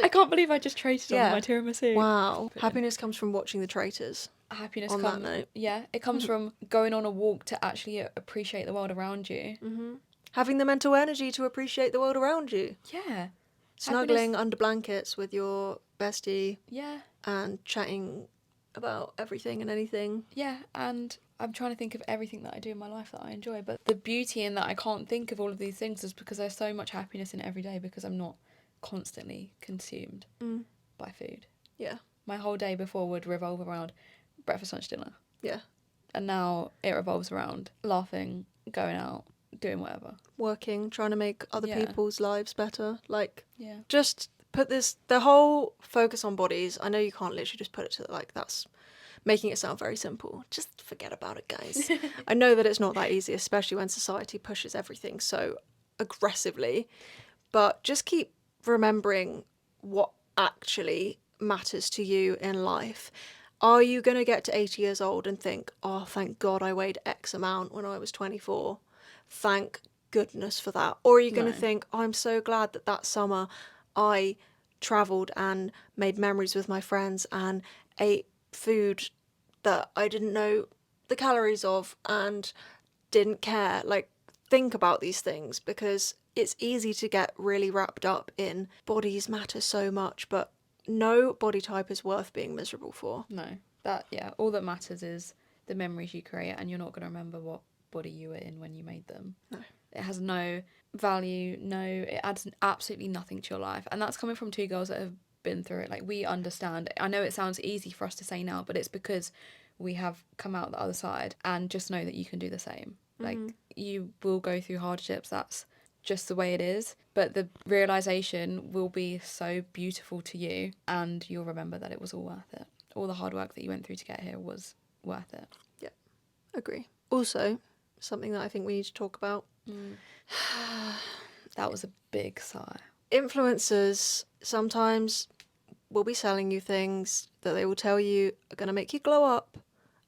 I can't believe I just traded on my tiramisu. Wow. Happiness comes from watching The Traitors. Happiness On comes, that note. yeah, it comes from going on a walk to actually appreciate the world around you. Having the mental energy to appreciate the world around you. Yeah. Snuggling under blankets with your bestie Yeah. and chatting about everything and anything. Yeah, and I'm trying to think of everything that I do in my life that I enjoy, but the beauty in that I can't think of all of these things is because there's so much happiness in every day because I'm not constantly consumed by food. Yeah. My whole day before would revolve around breakfast, lunch, dinner. Yeah. And now it revolves around laughing, going out, doing whatever. Working, trying to make other Yeah. people's lives better. Like, Yeah. just put the whole focus on bodies. I know you can't literally just put it to, like, that's making it sound very simple. Just forget about it, guys. I know that it's not that easy, especially when society pushes everything so aggressively. But just keep remembering what actually matters to you in life. Are you going to get to 80 years old and think, oh, thank God I weighed X amount when I was 24? Thank goodness for that. Or are you going to No. think, oh, I'm so glad that summer I travelled and made memories with my friends and ate food that I didn't know the calories of and didn't care. Like, think about these things, because it's easy to get really wrapped up in bodies matter so much, but no body type is worth being miserable for. No. All that matters is the memories you create, and you're not going to remember what body you were in when you made them. No. It has no value, it adds absolutely nothing to your life. And that's coming from two girls that have been through it. Like, we understand. I know it sounds easy for us to say now, but it's because we have come out the other side, and just know that you can do the same. Like, you will go through hardships. That's just the way it is. But the realisation will be so beautiful to you, and you'll remember that it was all worth it. All the hard work that you went through to get here was worth it. Yeah, agree. Also, something that I think we need to talk about. That was a big sigh. Influencers sometimes will be selling you things that they will tell you are going to make you glow up,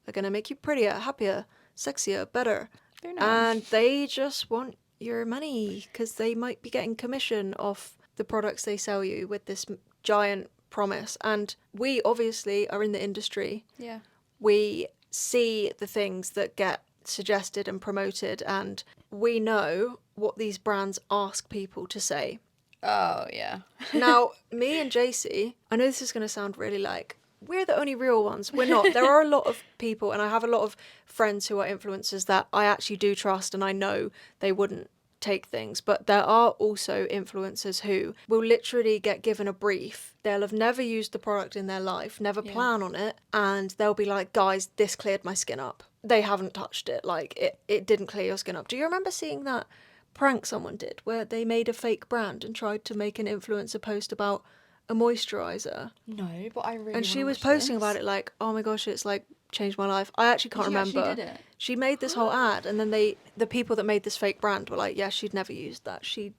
are going to make you prettier, happier, sexier, better. Very nice. And they just want your money because they might be getting commission off the products they sell you with this giant promise. And we obviously are in the industry. Yeah. We see the things that get suggested and promoted, and we know what these brands ask people to say. Oh, yeah. Now, me and JC, I know this is going to sound really like, we're the only real ones. We're not. There are a lot of people, and I have a lot of friends who are influencers that I actually do trust, and I know they wouldn't take things. But there are also influencers who will literally get given a brief. They'll have never used the product in their life, never Yeah. plan on it, and they'll be like, guys, this cleared my skin up. They haven't touched it. Like, it didn't clear your skin up. Do you remember seeing that prank someone did where they made a fake brand and tried to make an influencer post about a moisturizer? No, but I really And she wanna was watch posting this. about it like, oh my gosh, it's like changed my life. I actually can't She remember. actually did it. She made this whole ad, and then the people that made this fake brand were like, yeah, she'd never used that. She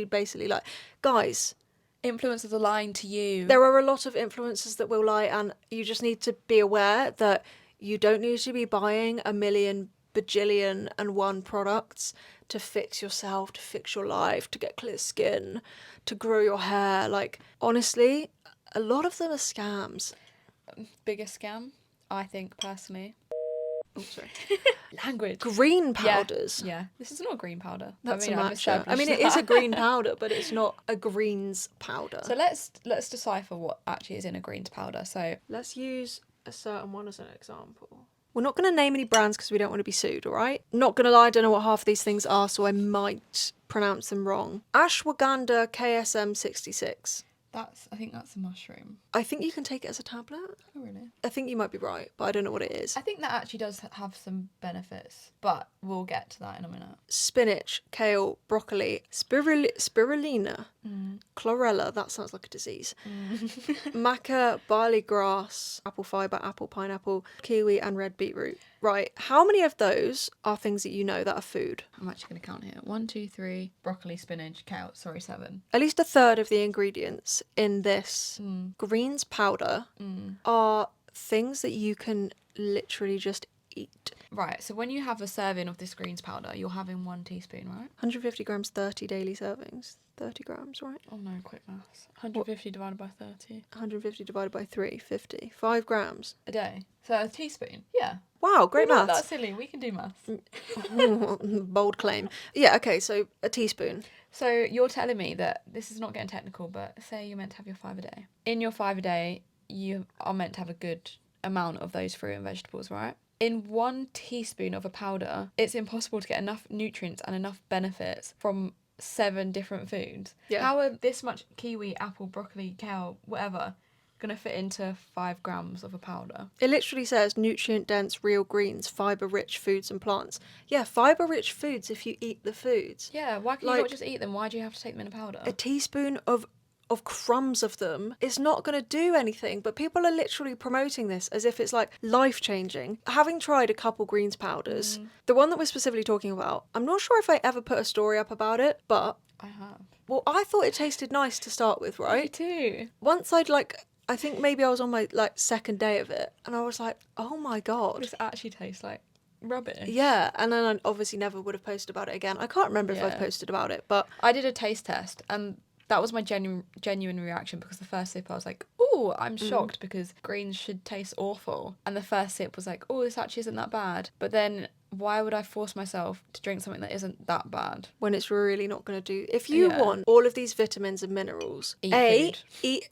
basically like, guys, Influencers are lying to you. there are a lot of influencers that will lie, and you just need to be aware that you don't need to be buying a million bajillion and one products to fix yourself, to fix your life, to get clear skin, to grow your hair. Like, honestly, a lot of them are scams. Biggest scam, I think, personally. Oh, sorry. Language. Green powders. Yeah. This is not green powder. That's I mean, a I've matcha. I mean, it established is a that. green powder, but it's not a greens powder. So let's decipher what actually is in a greens powder. So Let's use a certain one as an example. We're not going to name any brands because we don't want to be sued, all right? Not going to lie, I don't know what half of these things are, so I might pronounce them wrong. Ashwagandha KSM 66. I think that's a mushroom. I think you can take it as a tablet. Oh, really? I think you might be right, but I don't know what it is. I think that actually does have some benefits, but we'll get to that in a minute. Spinach, kale, broccoli, spirulina, chlorella, that sounds like a disease. Maca, barley grass, apple fibre, apple pineapple, kiwi, and red beetroot. Right, how many of those are things that you know that are food? I'm actually going to count here. 1, 2, 3. Broccoli, spinach, kale. Sorry, 7. At least a third of the ingredients in this greens powder are things that you can literally just eat. Right, so when you have a serving of this greens powder, you're having 1 teaspoon, right? 150 grams, 30 daily servings. 30 grams, right? Oh no, quick maths. 150 divided by 30. 150 divided by 3, 50. 5 grams. A day. So a teaspoon. Yeah. Wow, great We're not maths. that silly. We can do maths. Bold claim. Yeah, okay, so a teaspoon. So you're telling me that, this is not getting technical, but say you're meant to have your 5 a day. In your 5 a day, you are meant to have a good amount of those fruit and vegetables, right? In 1 teaspoon of a powder, it's impossible to get enough nutrients and enough benefits from 7 different foods. Yeah. How are this much kiwi, apple, broccoli, kale, whatever, going to fit into 5 grams of a powder? It literally says nutrient-dense, real greens, fibre-rich foods and plants. Yeah, fibre-rich foods if you eat the foods. Yeah, why can you Like- not just eat them? Why do you have to take them in a powder? A teaspoon of crumbs of them is not going to do anything, but people are literally promoting this as if it's like life-changing. Having tried a couple greens powders, the one that we're specifically talking about, I'm not sure if I ever put a story up about it, but, I have. well, I thought it tasted nice to start with, Me right? too. Once I think maybe I was on my second day of it, and I was like, oh my god. This actually tastes like rubbish. Yeah, and then I obviously never would have posted about it again. I can't remember if I've Yeah. posted about it, but I did a taste test, and that was my genuine reaction, because the first sip I was like, oh, I'm shocked because greens should taste awful. And the first sip was like, oh, this actually isn't that bad. But then why would I force myself to drink something that isn't that bad? when it's really not going to do. If you Yeah. want all of these vitamins and minerals, Eat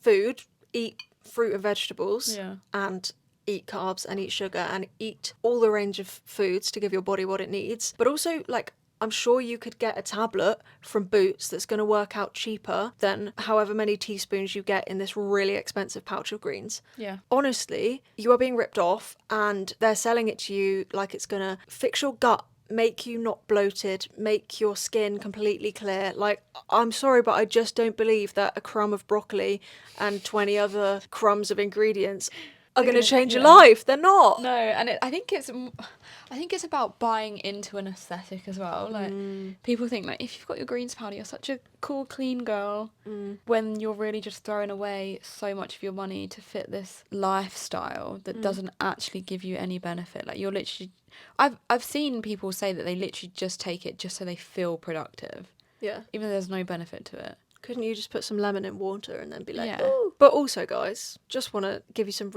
food. eat fruit and vegetables, Yeah. and eat carbs and eat sugar and eat all the range of foods to give your body what it needs. But also, like, I'm sure you could get a tablet from Boots that's going to work out cheaper than however many teaspoons you get in this really expensive pouch of greens. Yeah. Honestly, you are being ripped off, and they're selling it to you like it's going to fix your gut, make you not bloated, make your skin completely clear. Like, I'm sorry, but I just don't believe that a crumb of broccoli and 20 other crumbs of ingredients are going to change your yeah. life. They're not. No, and I think it's about buying into an aesthetic as well. Like, people think, like, if you've got your greens powder, you're such a cool, clean girl, when you're really just throwing away so much of your money to fit this lifestyle that doesn't actually give you any benefit. Like, you're literally... I've seen people say that they literally just take it just so they feel productive, Yeah. even though there's no benefit to it. Couldn't you just put some lemon in water and then be like, Yeah. ooh? But also, guys, just want to give you some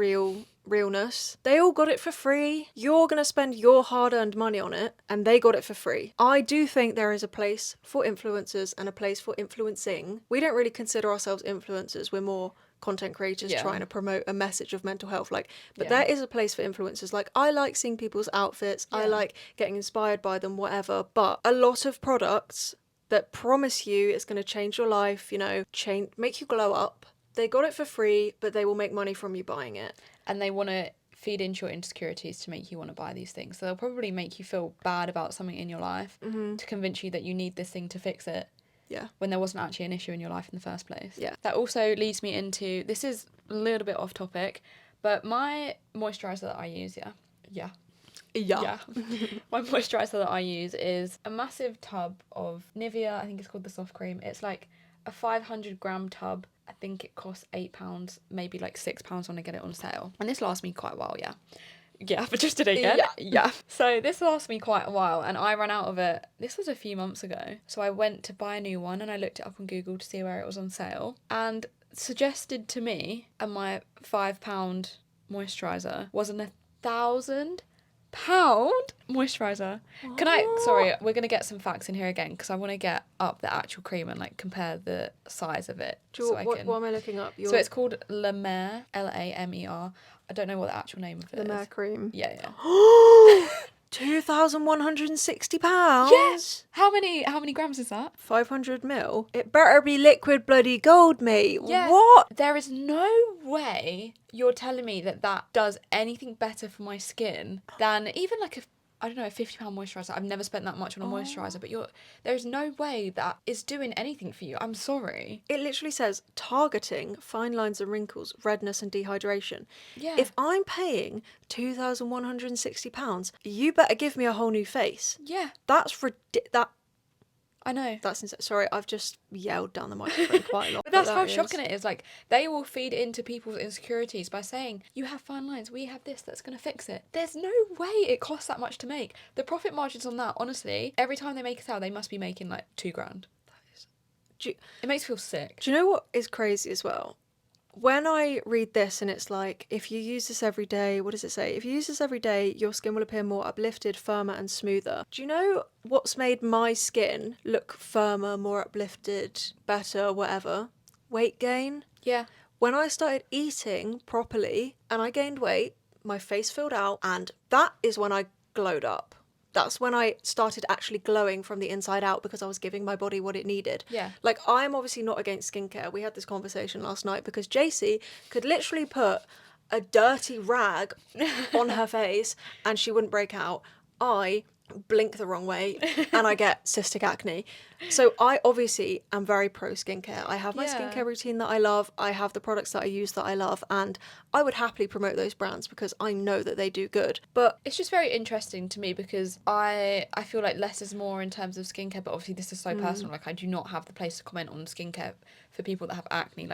realness. They all got it for free. You're going to spend your hard-earned money on it, and they got it for free. I do think there is a place for influencers and a place for influencing. We don't really consider ourselves influencers. We're more content creators trying to promote a message of mental health. But there is a place for influencers. I like seeing people's outfits. I like getting inspired by them, whatever. But a lot of products that promise you it's going to change your life, make you glow up. They got it for free, but they will make money from you buying it. And they want to feed into your insecurities to make you want to buy these things. So they'll probably make you feel bad about something in your life to convince you that you need this thing to fix it. Yeah. When there wasn't actually an issue in your life in the first place. Yeah. That also leads me into, this is a little bit off topic, but my moisturiser that I use, Yeah. My moisturiser that I use is a massive tub of Nivea. I think it's called the soft cream. It's like a 500-gram tub. I think it costs £8, maybe like £6 when I get it on sale. And this lasts me quite a while, yeah. Yeah, but just today again. Yeah. So this lasts me quite a while, and I ran out of it. This was a few months ago. So I went to buy a new one, and I looked it up on Google to see where it was on sale. And suggested to me, and my £5 moisturiser wasn't £1,000 moisturiser. Can sorry, we're going to get some facts in here again, because I want to get up the actual cream and compare the size of it. What am I looking up? So it's called La Mer, Lamer. I don't know what the actual name of it is. La Mer cream. Yeah. £2,160. Yes. How many grams is that? 500 ml. It better be liquid bloody gold, mate. Yeah. What? There is no way you're telling me that does anything better for my skin than even a £50 moisturiser. I've never spent that much on a moisturiser, but there's no way that is doing anything for you. I'm sorry. It literally says targeting fine lines and wrinkles, redness and dehydration. Yeah. If I'm paying £2,160, you better give me a whole new face. Yeah. That's I know. That's insane. Sorry, I've just yelled down the microphone quite a lot. But that's how shocking it is. They will feed into people's insecurities by saying, you have fine lines, we have this that's going to fix it. There's no way it costs that much to make. The profit margins on that, honestly, every time they make a sale, they must be making £2,000. It makes me feel sick. Do you know what is crazy as well? When I read this and it's if you use this every day, what does it say? If you use this every day, your skin will appear more uplifted, firmer and smoother. Do you know what's made my skin look firmer, more uplifted, better, whatever? Weight gain. Yeah. When I started eating properly and I gained weight, my face filled out, and that is when I glowed up. That's when I started actually glowing from the inside out, because I was giving my body what it needed. Yeah. I'm obviously not against skincare. We had this conversation last night because JC could literally put a dirty rag on her face and she wouldn't break out. I blink the wrong way and I get cystic acne. So I obviously am very pro skincare. I have my skincare routine that I love. I have the products that I use that I love, and I would happily promote those brands because I know that they do good. But it's just very interesting to me because I feel like less is more in terms of skincare, but obviously this is so personal. I do not have the place to comment on skincare for people that have acne.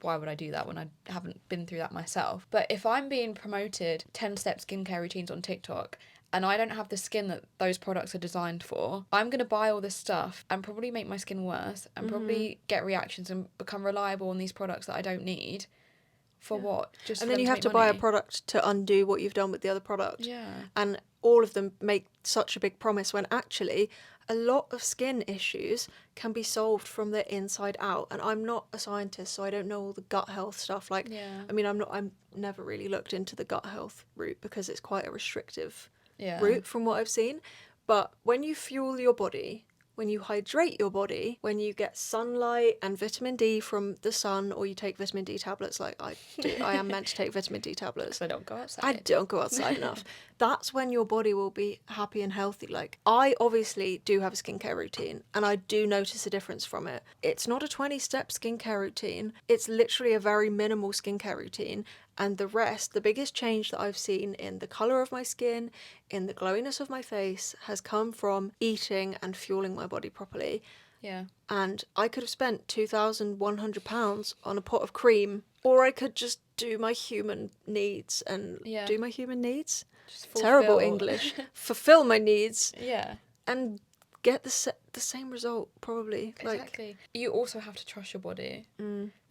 Why would I do that when I haven't been through that myself? But if I'm being promoted 10-step skincare routines on TikTok and I don't have the skin that those products are designed for, I'm going to buy all this stuff and probably make my skin worse and probably get reactions and become reliable on these products that I don't need. For what? Just and for then you have to buy a product to undo what you've done with the other product. Yeah. And all of them make such a big promise when actually a lot of skin issues can be solved from the inside out. And I'm not a scientist, so I don't know all the gut health stuff. I've never really looked into the gut health route because it's quite a restrictive route from what I've seen. But when you fuel your body, when you hydrate your body, when you get sunlight and vitamin D from the sun, or you take vitamin D tablets like I do, I am meant to take vitamin D tablets. I don't go outside. I don't go outside enough. That's when your body will be happy and healthy. I obviously do have a skincare routine and I do notice a difference from it. It's not a 20-step skincare routine. It's literally a very minimal skincare routine. And the rest, the biggest change that I've seen in the colour of my skin, in the glowiness of my face, has come from eating and fueling my body properly. Yeah. And I could have spent £2,100 on a pot of cream, or I could just do my human needs and do my human needs. Terrible English. Fulfill my needs. Yeah. And get the same result, probably. Exactly. You also have to trust your body.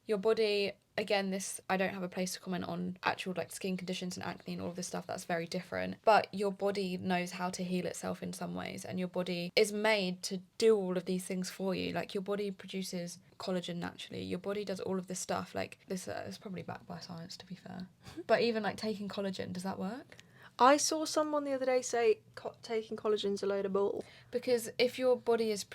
Your body, again, I don't have a place to comment on actual like skin conditions and acne and all of this stuff. That's very different. But your body knows how to heal itself in some ways, and your body is made to do all of these things for you. Like your body produces collagen naturally. Your body does all of this stuff. Like this is probably backed by science, to be fair. But even like taking collagen, does that work? I saw someone the other day say taking collagen's a load of bull. Because if your body is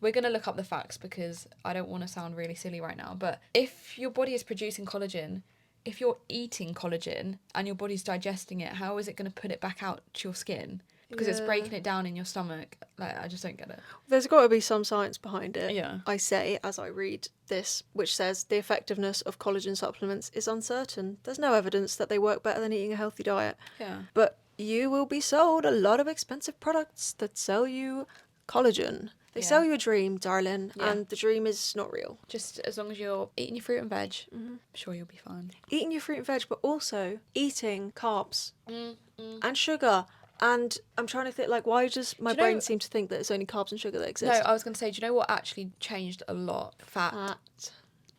we're going to look up the facts because I don't want to sound really silly right now, but if your body is producing collagen, if you're eating collagen and your body's digesting it, how is it going to put it back out to your skin? Because it's breaking it down in your stomach. Like, I just don't get it. There's got to be some science behind it. Yeah. I say as I read this, which says the effectiveness of collagen supplements is uncertain. There's no evidence that they work better than eating a healthy diet. Yeah. But you will be sold a lot of expensive products that sell you collagen. They sell you a dream, darling, and the dream is not real. Just as long as you're eating your fruit and veg, I'm sure you'll be fine. Eating your fruit and veg, but also eating carbs and sugar. And I'm trying to think, like, why does my brain seem to think that it's only carbs and sugar that exist? No, I was going to say, do you know what actually changed a lot? Fat.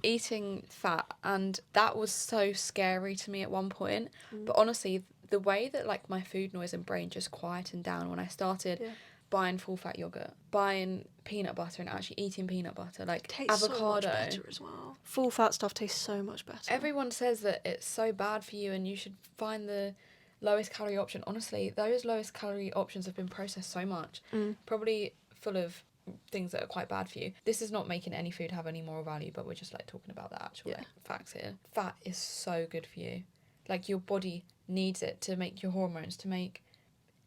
Eating fat. And that was so scary to me at one point. But honestly, the way that, like, my food noise and brain just quietened down when I started buying full-fat yogurt, buying peanut butter and actually eating peanut butter, like tastes avocado. So much better as well. Full-fat stuff tastes so much better. Everyone says that it's so bad for you and you should find the lowest calorie option. Honestly, those lowest calorie options have been processed so much, probably full of things that are quite bad for you. This is not making any food have any moral value, but we're just like talking about the actual like, facts here. Fat is so good for you. Like your body needs it to make your hormones, to make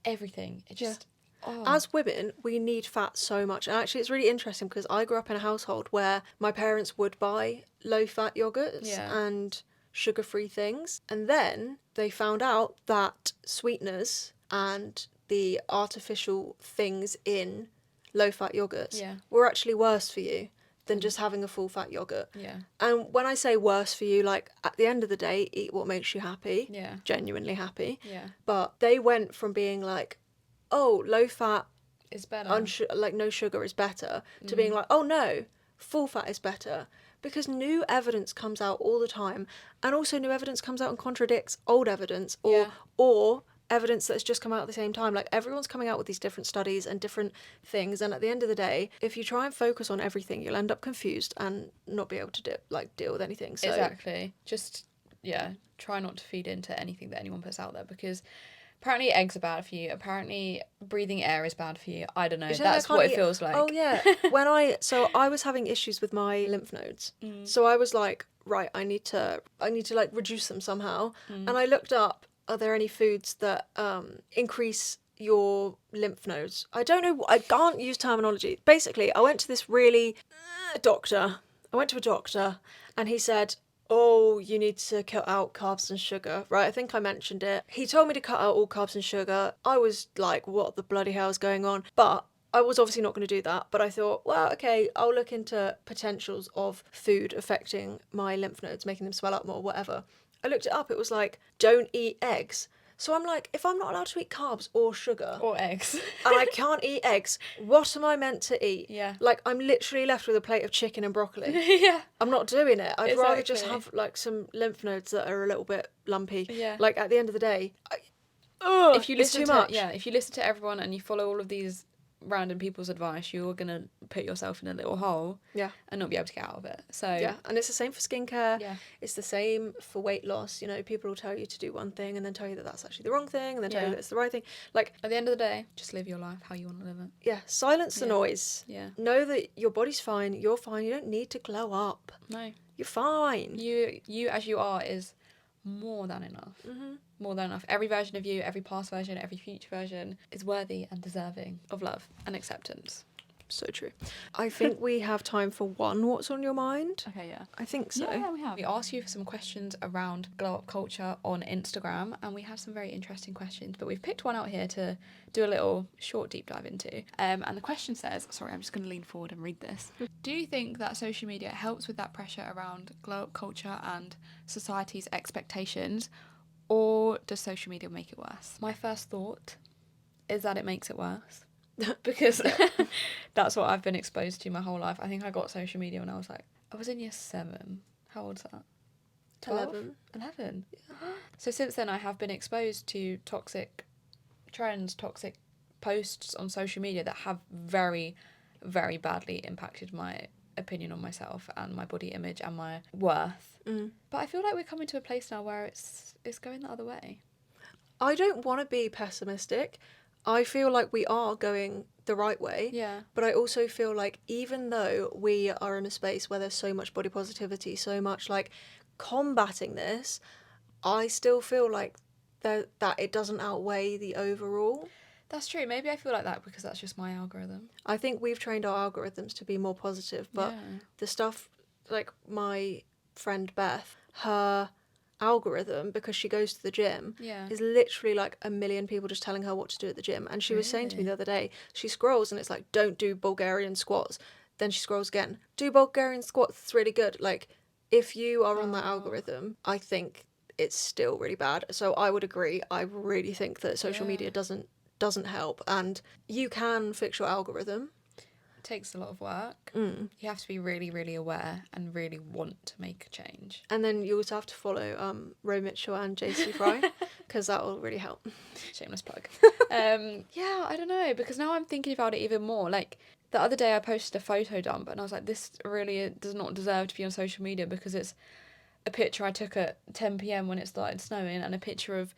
everything. It just As women, we need fat so much. And actually, it's really interesting because I grew up in a household where my parents would buy low-fat yogurts and sugar-free things. And then they found out that sweeteners and the artificial things in low-fat yogurts were actually worse for you than just having a full-fat yogurt. Yeah. And when I say worse for you, like, at the end of the day, eat what makes you happy. Yeah. Genuinely happy. Yeah. But they went from being like, oh, low-fat is better. Like, no sugar is better, to being like, oh, no, full-fat is better. Because new evidence comes out all the time, and also new evidence comes out and contradicts old evidence, or evidence that's just come out at the same time. Like, everyone's coming out with these different studies and different things, and at the end of the day, if you try and focus on everything, you'll end up confused and not be able to deal with anything. So exactly. Just try not to feed into anything that anyone puts out there, because apparently eggs are bad for you. Apparently breathing air is bad for you. I don't know. That's what it feels like. Oh yeah. I was having issues with my lymph nodes. So I was like, right, I need to like reduce them somehow. And I looked up, are there any foods that increase your lymph nodes? I don't know. I can't use terminology. Basically, I went to this really doctor. I went to a doctor and he said, oh, you need to cut out carbs and sugar, right? I think I mentioned it. He told me to cut out all carbs and sugar. I was like, what the bloody hell is going on? But I was obviously not going to do that. But I thought, well, okay, I'll look into potentials of food affecting my lymph nodes, making them swell up more, whatever. I looked it up. It was like, don't eat eggs. So I'm like, if I'm not allowed to eat carbs or sugar or eggs and I can't eat eggs, what am I meant to eat? Yeah. Like, I'm literally left with a plate of chicken and broccoli. Yeah. I'm not doing it. I'd rather just have like some lymph nodes that are a little bit lumpy. Yeah. Like, at the end of the day, if you listen it's too much. If you listen to everyone and you follow all of these random people's advice, you're gonna put yourself in a little hole and not be able to get out of it. So and it's the same for skincare. It's the same for weight loss. You know, people will tell you to do one thing and then tell you that that's actually the wrong thing, and then tell you that it's the right thing. Like, at the end of the day, just live your life how you want to live it. Silence the noise. Know that your body's fine, you're fine, you don't need to glow up. No, you're fine. You as you are is more than enough. More than enough. Every version of you, every past version, every future version is worthy and deserving of love and acceptance. So true. I think we have time for one What's on Your Mind? Okay, yeah. I think so. Yeah, we have. We asked you for some questions around glow up culture on Instagram, and we had some very interesting questions, but we've picked one out here to do a little short deep dive into. And the question says, sorry, I'm just going to lean forward and read this. Do you think that social media helps with that pressure around glow up culture and society's expectations, or does social media make it worse? My first thought is that it makes it worse. Because that's what I've been exposed to my whole life. I think I got social media when I was in year 7. How old's that? 12? 11. 11. So since then, I have been exposed to toxic trends, toxic posts on social media that have very, very badly impacted my opinion on myself and my body image and my worth. But I feel like we're coming to a place now where it's going the other way. I don't want to be pessimistic. I feel like we are going the right way. Yeah. But I also feel like even though we are in a space where there's so much body positivity, so much like combating this, I still feel like that it doesn't outweigh the overall. That's true. Maybe I feel like that because that's just my algorithm. I think we've trained our algorithms to be more positive, but the stuff like my friend Beth, her algorithm, because she goes to the gym, is literally like a million people just telling her what to do at the gym. And she was saying to me the other day, she scrolls and it's like, don't do Bulgarian squats. Then she scrolls again, do Bulgarian squats, it's really good. Like, if you are on that algorithm, I think it's still really bad. So I would agree. I really think that social media doesn't help, and you can fix your algorithm. It takes a lot of work. You have to be really, really aware and really want to make a change. And then you also have to follow Ro Mitchell and JC Fry, because that will really help. Shameless plug. Yeah, I don't know, because now I'm thinking about it even more. Like, the other day I posted a photo dump and I was like, this really does not deserve to be on social media, because it's a picture I took at 10 p.m. when it started snowing and a picture of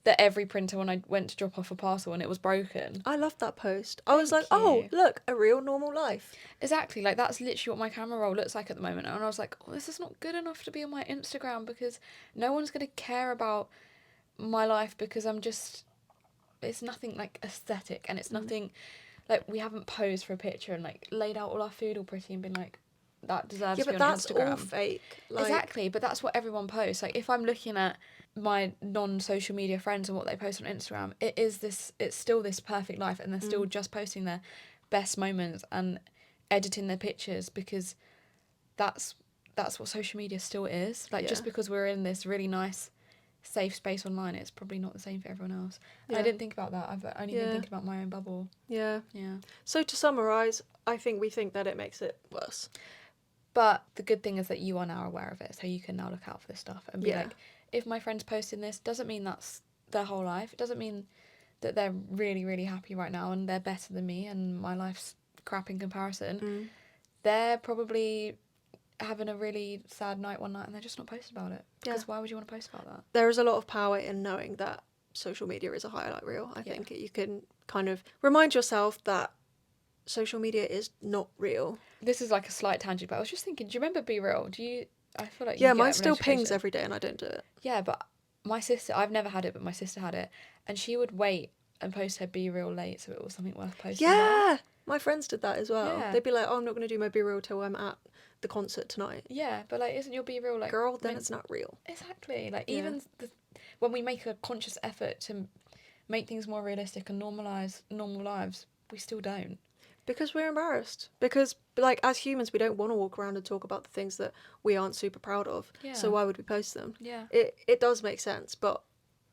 the every printer when I went to drop off a parcel and it was broken. I loved that post. I was like, Thank oh, you. look, a real normal life. Exactly, like that's literally what my camera roll looks like at the moment. And I was like, oh, this is not good enough to be on my Instagram, because no one's going to care about my life, because it's nothing like aesthetic, and it's nothing like, we haven't posed for a picture and like laid out all our food all pretty and been like, that deserves to be on Instagram. Yeah, but that's all fake. Like... Exactly, but that's what everyone posts. Like, if I'm looking at my non-social media friends and what they post on Instagram, it's still this perfect life, and they're still just posting their best moments and editing their pictures, because that's what social media still is. Like, just because we're in this really nice safe space online, it's probably not the same for everyone else. And I didn't think about that. I've only been thinking about my own bubble. Yeah. So to summarise, I think we think that it makes it worse. But the good thing is that you are now aware of it, so you can now look out for this stuff and be like, if my friend's posting this, doesn't mean that's their whole life. It doesn't mean that they're really, really happy right now and they're better than me and my life's crap in comparison. They're probably having a really sad night one night and they're just not posting about it. Because why would you want to post about that? There is a lot of power in knowing that social media is a highlight reel. I think you can kind of remind yourself that social media is not real. This is like a slight tangent, but I was just thinking, do you remember Be Real? I feel like mine still pings every day and I don't do it. Yeah, but my sister, I've never had it, but my sister had it, and she would wait and post her Be Real late, so it was something worth posting. Yeah, my friends did that as well. They'd be like, oh, I'm not going to do my Be Real till I'm at the concert tonight. Yeah, but like, isn't your Be Real like... Girl, then it's not real. Exactly. Like, even when we make a conscious effort to make things more realistic and normalise normal lives, we still don't. Because we're embarrassed. Because, like, as humans, we don't want to walk around and talk about the things that we aren't super proud of. Yeah. So why would we post them? Yeah. It does make sense, but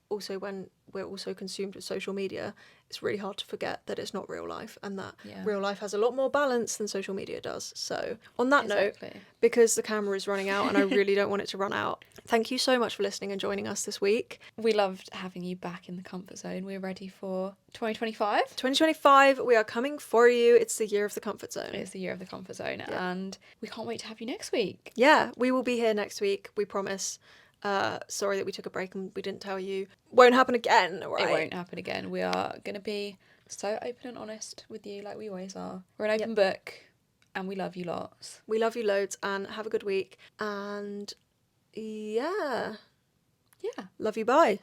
also when we're also consumed with social media, it's really hard to forget that it's not real life, and that real life has a lot more balance than social media does. So on that note, because the camera is running out and I really don't want it to run out, thank you so much for listening and joining us this week. We loved having you back in the comfort zone. We're ready for 2025. 2025, we are coming for you. It's the year of the comfort zone. It's the year of the comfort zone, and we can't wait to have you next week. Yeah, we will be here next week, we promise. Sorry that we took a break and we didn't tell you. Won't happen again, right? It won't happen again. We are going to be so open and honest with you, like we always are. We're an open book, and we love you lots. We love you loads, and have a good week. And yeah. Love you, bye.